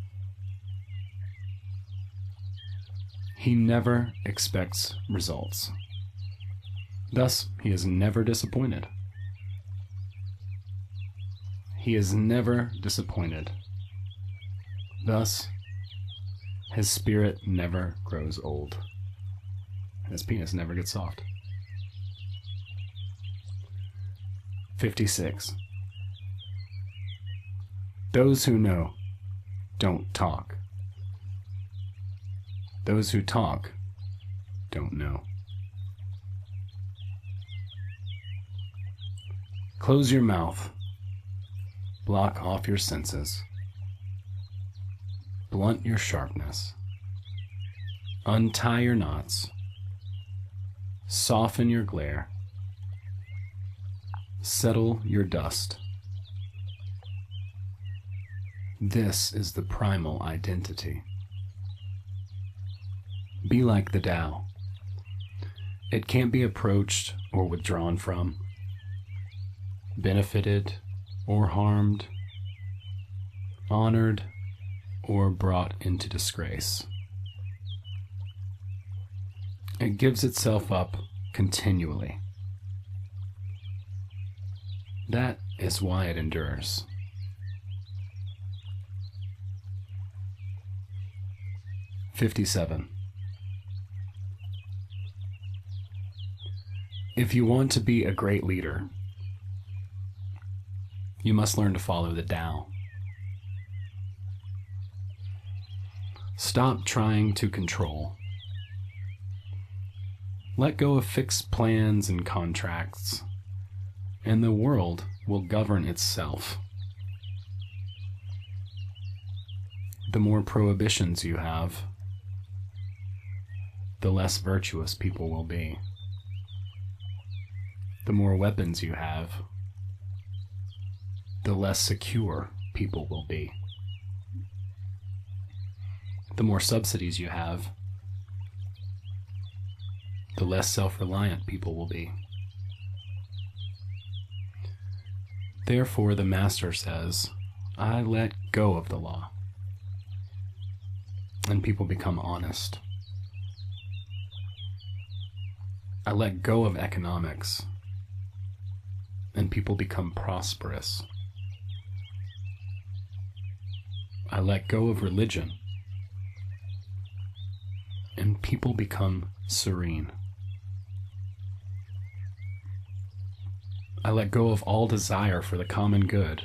He never expects results. Thus, he is never disappointed. He is never disappointed. Thus, his spirit never grows old, and his penis never gets soft. 56. Those who know don't talk. Those who talk don't know. Close your mouth. Block off your senses. Blunt your sharpness. Untie your knots. Soften your glare. Settle your dust. This is the primal identity. Be like the Tao. It can't be approached or withdrawn from, benefited or harmed, honored or brought into disgrace. It gives itself up continually. That is why it endures. "57. If you want to be a great leader, you must learn to follow the Tao. Stop trying to control. Let go of fixed plans and contracts, and the world will govern itself. The more prohibitions you have, the less virtuous people will be. The more weapons you have, the less secure people will be. The more subsidies you have, the less self-reliant people will be. Therefore, the Master says, I let go of the law, and people become honest. I let go of economics, and people become prosperous. I let go of religion, and people become serene. I let go of all desire for the common good,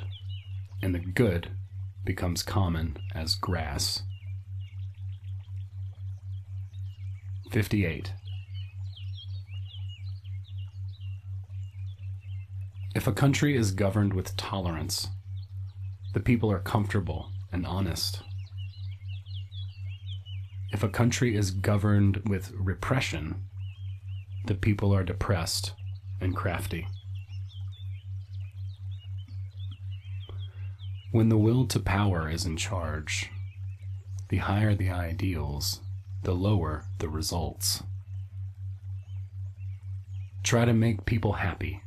and the good becomes common as grass. 58. If a country is governed with tolerance, the people are comfortable and honest. If a country is governed with repression, the people are depressed and crafty. When the will to power is in charge, the higher the ideals, the lower the results. Try to make people happy,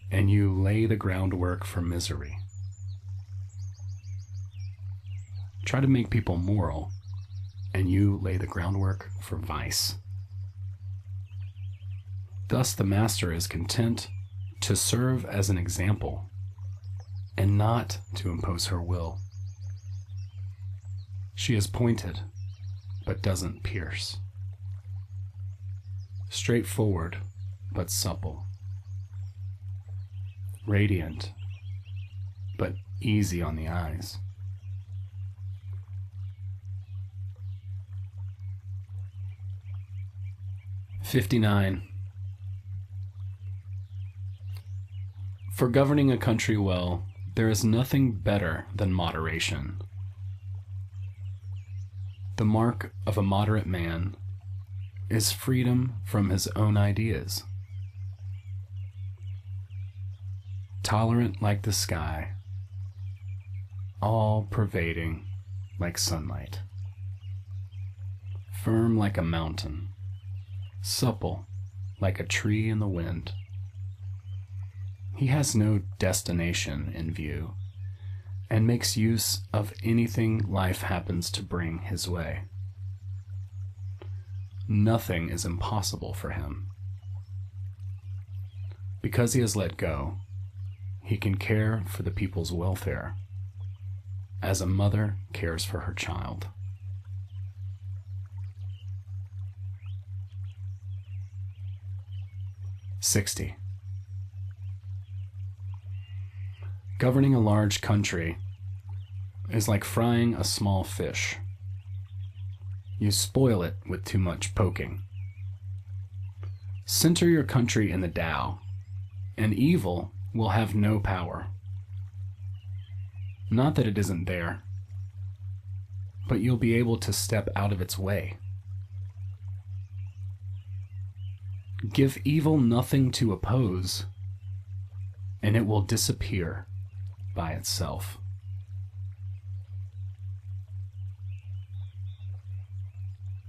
and you lay the groundwork for misery. Try to make people moral, and you lay the groundwork for vice. Thus the Master is content to serve as an example and not to impose her will. She is pointed, but doesn't pierce. Straightforward, but supple. Radiant, but easy on the eyes. "59. For governing a country well, there is nothing better than moderation. The mark of a moderate man is freedom from his own ideas. Tolerant like the sky, all-pervading like sunlight, firm like a mountain, supple like a tree in the wind. He has no destination in view, and makes use of anything life happens to bring his way. Nothing is impossible for him. Because he has let go, he can care for the people's welfare, as a mother cares for her child. "60. Governing a large country is like frying a small fish. You spoil it with too much poking. Center your country in the Tao, and evil will have no power. Not that it isn't there, but you'll be able to step out of its way. Give evil nothing to oppose, and it will disappear by itself."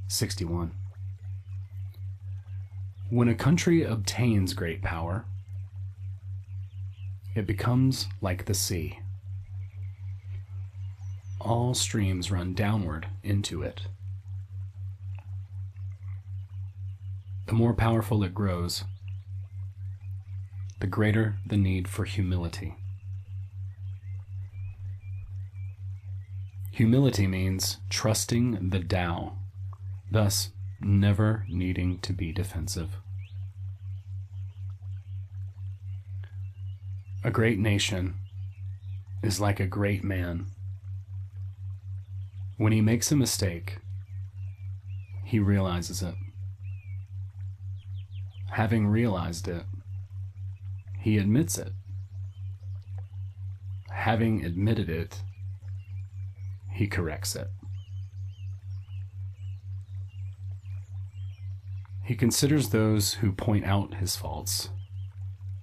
"61. When a country obtains great power, it becomes like the sea. All streams run downward into it. The more powerful it grows, the greater the need for humility. Humility means trusting the Tao, thus never needing to be defensive. A great nation is like a great man. When he makes a mistake, he realizes it. Having realized it, he admits it. Having admitted it, he corrects it. He considers those who point out his faults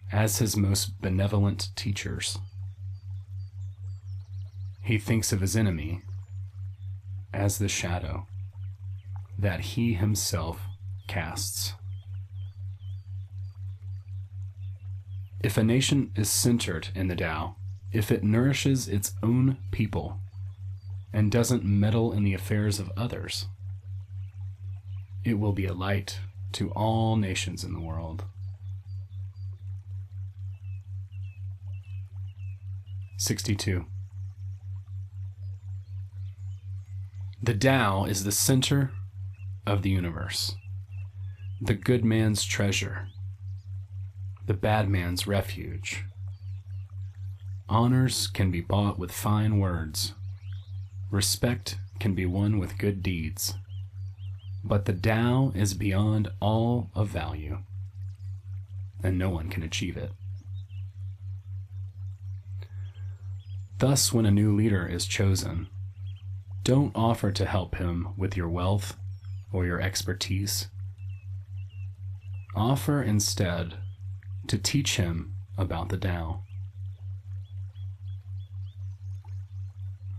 as his most benevolent teachers. He thinks of his enemy as the shadow that he himself casts. If a nation is centered in the Tao, if it nourishes its own people and doesn't meddle in the affairs of others, it will be a light to all nations in the world. 62. The Tao is the center of the universe, the good man's treasure, the bad man's refuge. Honors can be bought with fine words. Respect can be won with good deeds. But the Tao is beyond all of value, and no one can achieve it. Thus, when a new leader is chosen, don't offer to help him with your wealth or your expertise. Offer instead to teach him about the Tao.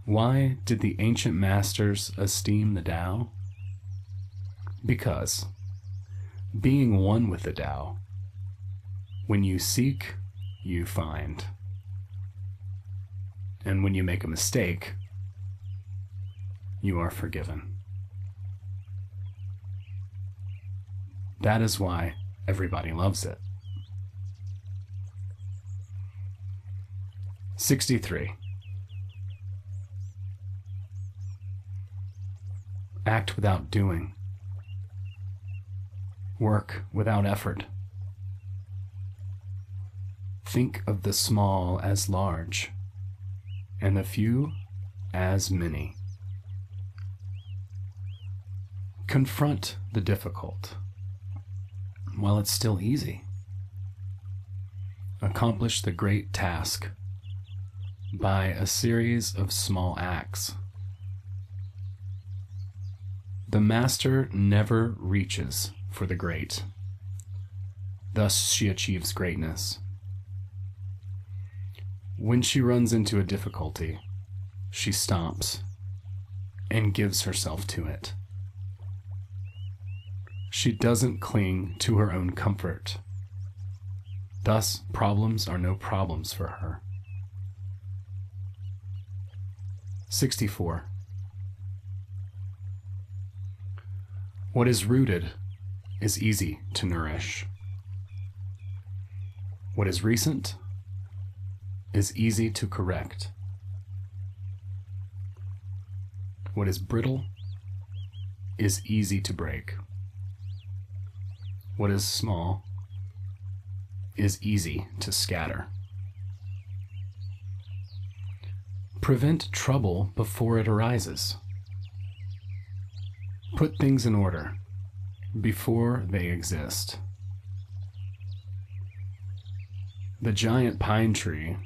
Why did the ancient masters esteem the Tao? Because, being one with the Tao, when you seek, you find. And when you make a mistake, you are forgiven. That is why everybody loves it. 63. Act without doing. Work without effort. Think of the small as large, and the few as many. Confront the difficult while it's still easy. Accomplish the great task by a series of small acts. The master never reaches for the great. Thus she achieves greatness. When she runs into a difficulty, she stops and gives herself to it. She doesn't cling to her own comfort. Thus, problems are no problems for her. 64. What is rooted is easy to nourish. What is recent is easy to correct. What is brittle is easy to break. What is small is easy to scatter. Prevent trouble before it arises. Put things in order before they exist. The giant pine tree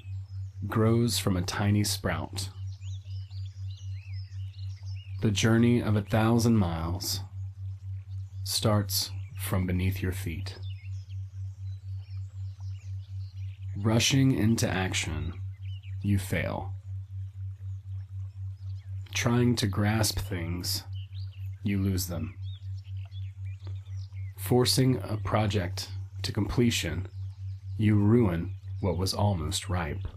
grows from a tiny sprout. The journey of 1,000 miles starts from beneath your feet. Rushing into action, you fail. Trying to grasp things, you lose them. Forcing a project to completion, you ruin what was almost ripe.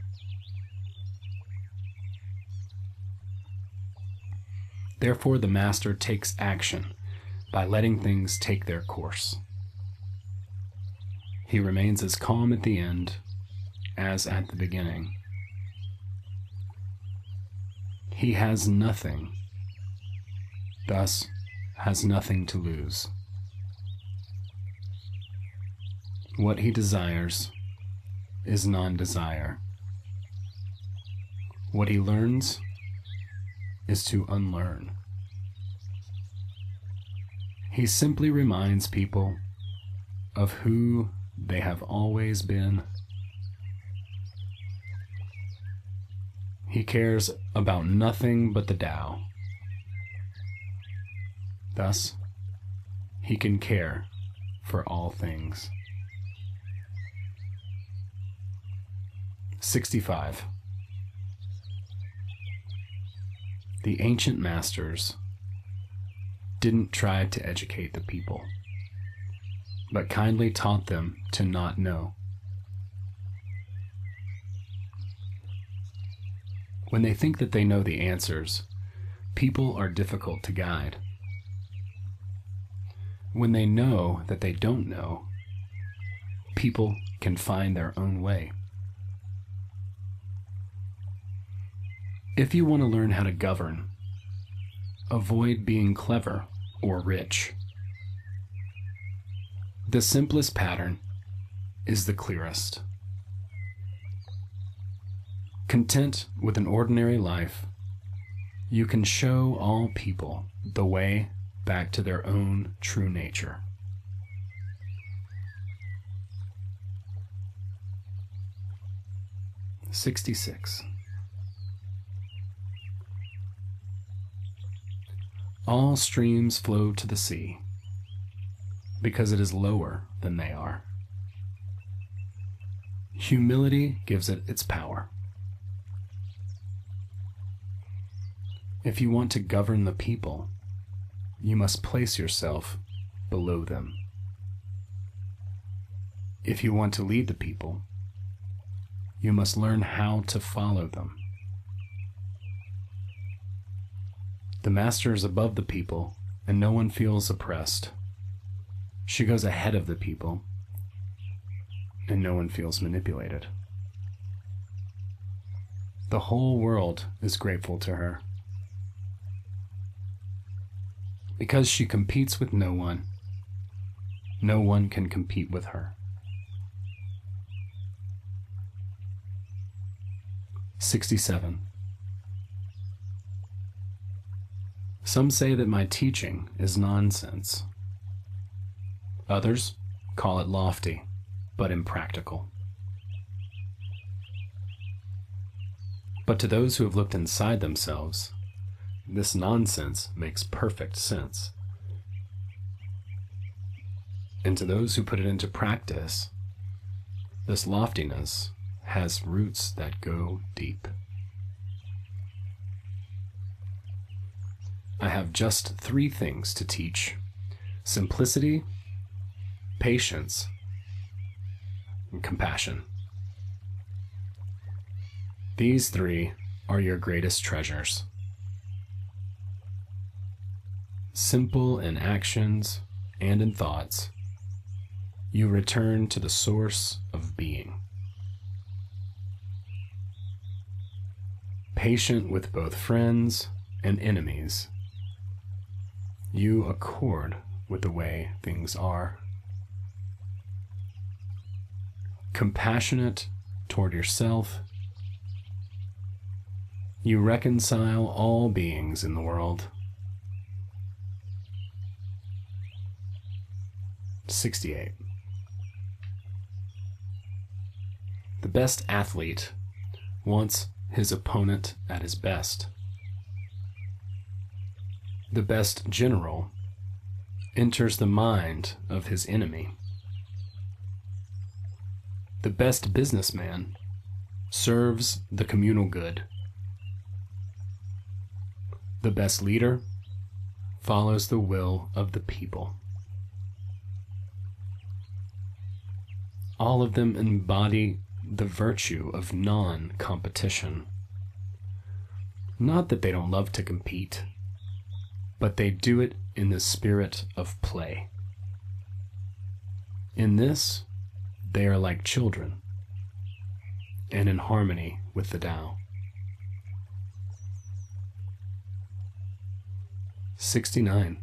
Therefore, the master takes action by letting things take their course. He remains as calm at the end as at the beginning. He has nothing, thus has nothing to lose. What he desires is non-desire. What he learns is to unlearn. He simply reminds people of who they have always been. He cares about nothing but the Tao. Thus, he can care for all things. 65. The ancient masters didn't try to educate the people, but kindly taught them to not know. When they think that they know the answers, people are difficult to guide. When they know that they don't know, people can find their own way. If you want to learn how to govern, avoid being clever or rich. The simplest pattern is the clearest. Content with an ordinary life, you can show all people the way back to their own true nature. "66. All streams flow to the sea because it is lower than they are. Humility gives it its power. If you want to govern the people, you must place yourself below them. If you want to lead the people, you must learn how to follow them. The master is above the people, and no one feels oppressed. She goes ahead of the people, and no one feels manipulated. The whole world is grateful to her. Because she competes with no one can compete with her. 67. Some say that my teaching is nonsense. Others call it lofty, but impractical. But to those who have looked inside themselves, this nonsense makes perfect sense. And to those who put it into practice, this loftiness has roots that go deep. I have just 3 things to teach: simplicity, patience, and compassion. These 3 are your greatest treasures. Simple in actions and in thoughts, you return to the source of being. Patient with both friends and enemies, you accord with the way things are. Compassionate toward yourself, you reconcile all beings in the world. 68. The best athlete wants his opponent at his best. The best general enters the mind of his enemy. The best businessman serves the communal good. The best leader follows the will of the people. All of them embody the virtue of non-competition. Not that they don't love to compete, but they do it in the spirit of play. In this, they are like children and in harmony with the Tao. 69.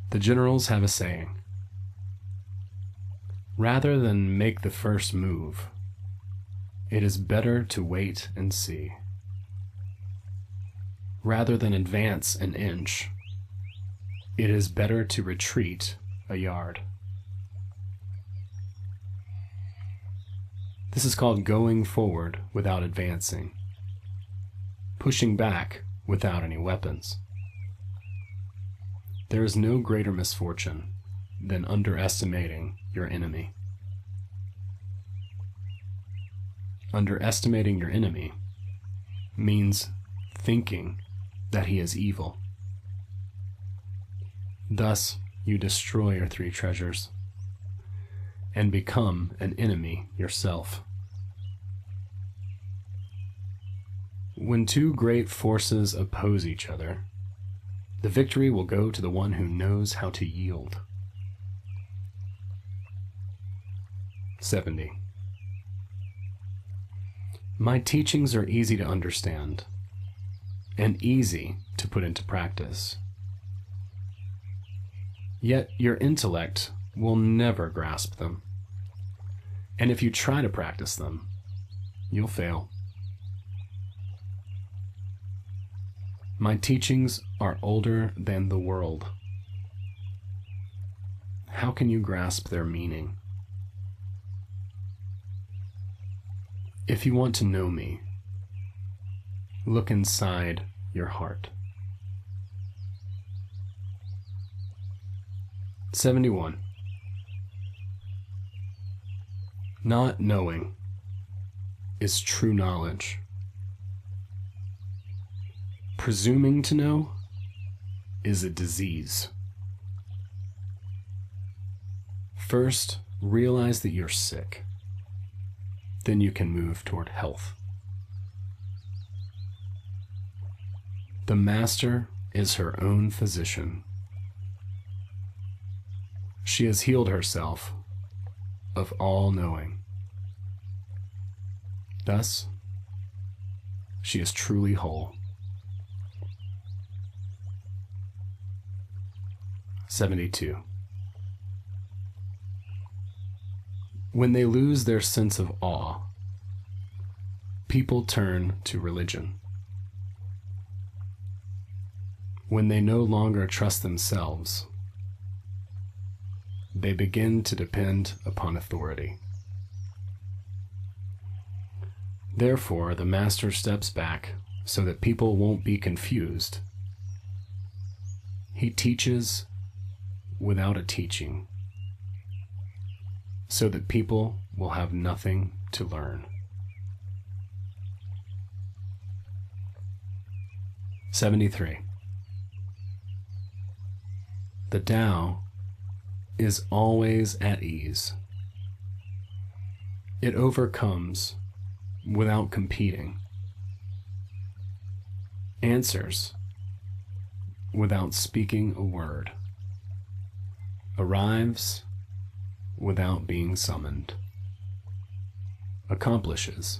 The generals have a saying: rather than make the first move, it is better to wait and see. Rather than advance an inch, it is better to retreat a yard. This is called going forward without advancing, pushing back without any weapons. There is no greater misfortune than underestimating your enemy. Underestimating your enemy means thinking that he is evil. Thus, you destroy your three treasures and become an enemy yourself. When two great forces oppose each other, the victory will go to the one who knows how to yield. 70. My teachings are easy to understand and easy to put into practice. Yet your intellect will never grasp them. And if you try to practice them, you'll fail. My teachings are older than the world. How can you grasp their meaning? If you want to know me, look inside your heart. 71. Not knowing is true knowledge. Presuming to know is a disease. First, realize that you're sick. Then you can move toward health. The master is her own physician. She has healed herself of all knowing. Thus, she is truly whole. 72. When they lose their sense of awe, people turn to religion. When they no longer trust themselves, they begin to depend upon authority. Therefore, the master steps back so that people won't be confused. He teaches without a teaching, so that people will have nothing to learn. 73. The Tao is always at ease. It overcomes without competing, answers without speaking a word, arrives without being summoned, accomplishes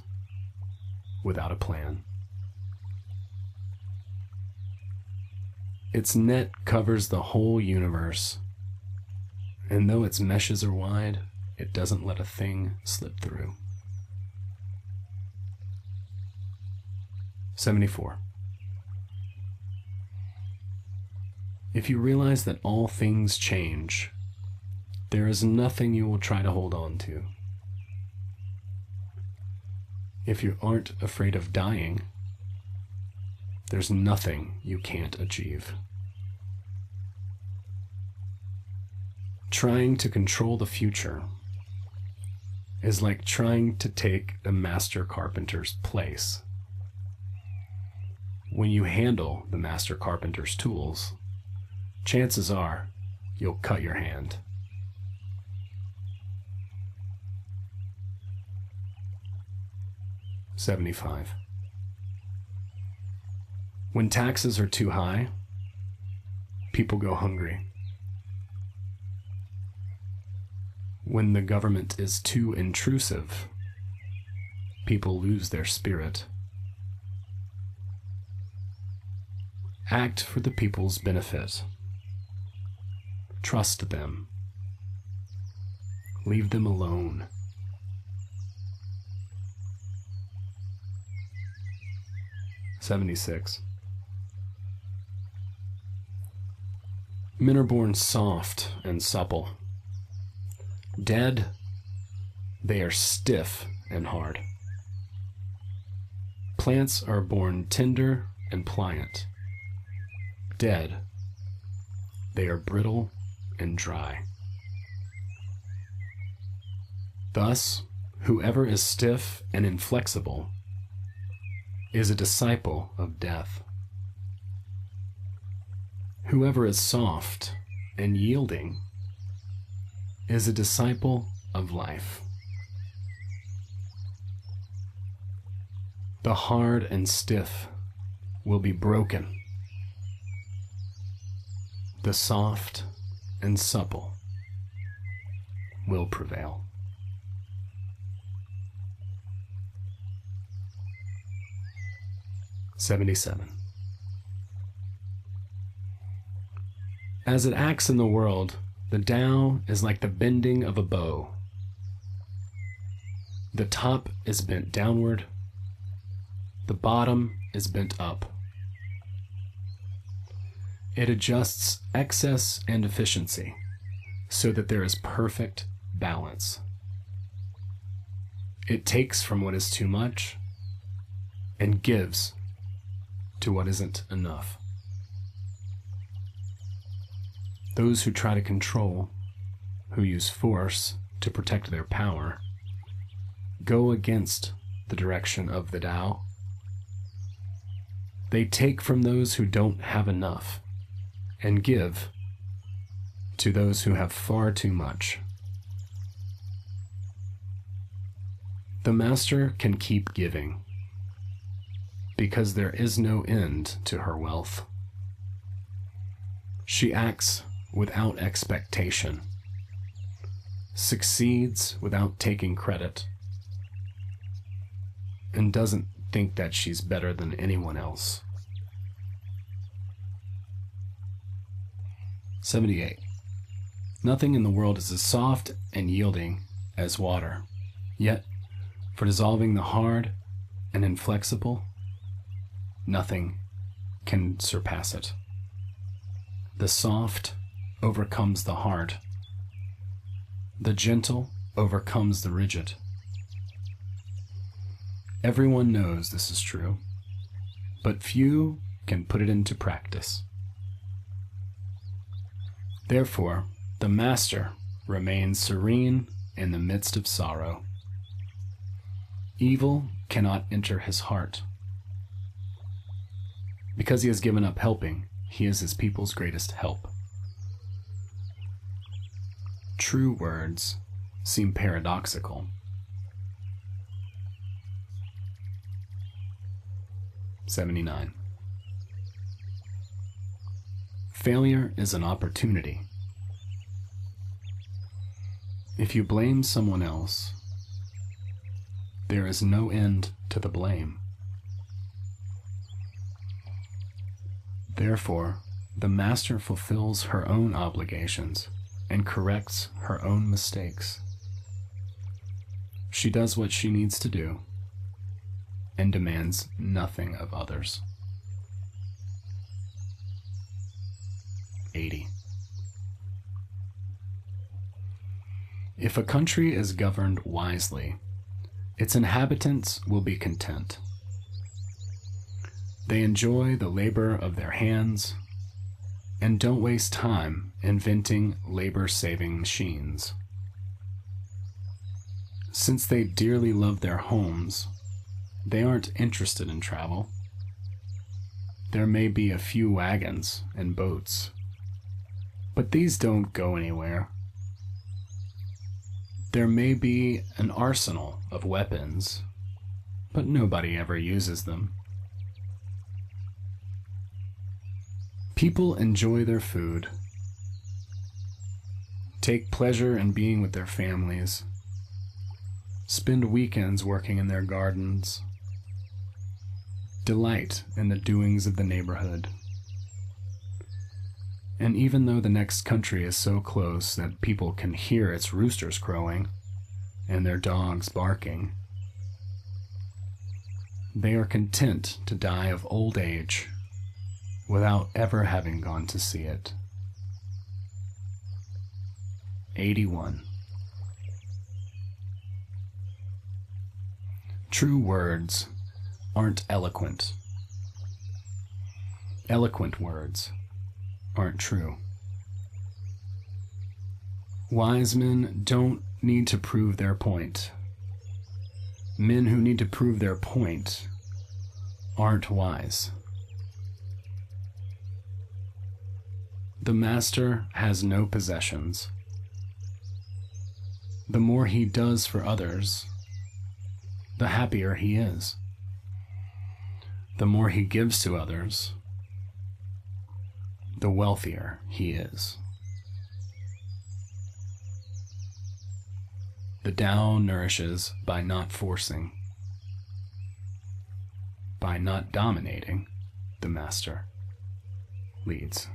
without a plan. Its net covers the whole universe, and though its meshes are wide, it doesn't let a thing slip through. 74. If you realize that all things change, there is nothing you will try to hold on to. If you aren't afraid of dying, there's nothing you can't achieve. Trying to control the future is like trying to take the master carpenter's place. When you handle the master carpenter's tools, chances are you'll cut your hand. 75. When taxes are too high, people go hungry. When the government is too intrusive, people lose their spirit. Act for the people's benefit. Trust them. Leave them alone. "76. Men are born soft and supple. Dead, they are stiff and hard. Plants are born tender and pliant. Dead, they are brittle and dry. Thus, whoever is stiff and inflexible is a disciple of death. Whoever is soft and yielding is a disciple of life. The hard and stiff will be broken. The soft and supple will prevail." "77. As it acts in the world, the Tao is like the bending of a bow. The top is bent downward, the bottom is bent up. It adjusts excess and efficiency so that there is perfect balance. It takes from what is too much and gives to what isn't enough. Those who try to control, who use force to protect their power, go against the direction of the Tao. They take from those who don't have enough and give to those who have far too much. The master can keep giving because there is no end to her wealth. She acts without expectation, succeeds without taking credit, and doesn't think that she's better than anyone else. 78. Nothing in the world is as soft and yielding as water, yet for dissolving the hard and inflexible, nothing can surpass it. The soft overcomes the hard. The gentle overcomes the rigid. Everyone knows this is true, but few can put it into practice. Therefore, the master remains serene in the midst of sorrow. Evil cannot enter his heart. Because he has given up helping, he is his people's greatest help. True words seem paradoxical. 79. Failure is an opportunity. If you blame someone else, there is no end to the blame. Therefore, the master fulfills her own obligations and corrects her own mistakes. She does what she needs to do and demands nothing of others. 80. If a country is governed wisely, its inhabitants will be content. They enjoy the labor of their hands and don't waste time inventing labor-saving machines. Since they dearly love their homes, they aren't interested in travel. There may be a few wagons and boats, but these don't go anywhere. There may be an arsenal of weapons, but nobody ever uses them. People enjoy their food, take pleasure in being with their families, spend weekends working in their gardens, delight in the doings of the neighborhood. And even though the next country is so close that people can hear its roosters crowing and their dogs barking, they are content to die of old age without ever having gone to see it. 81. True words aren't eloquent. Eloquent words aren't true. Wise men don't need to prove their point. Men who need to prove their point aren't wise. The master has no possessions. The more he does for others, the happier he is. The more he gives to others, the wealthier he is. The Tao nourishes by not forcing. By not dominating, the master leads.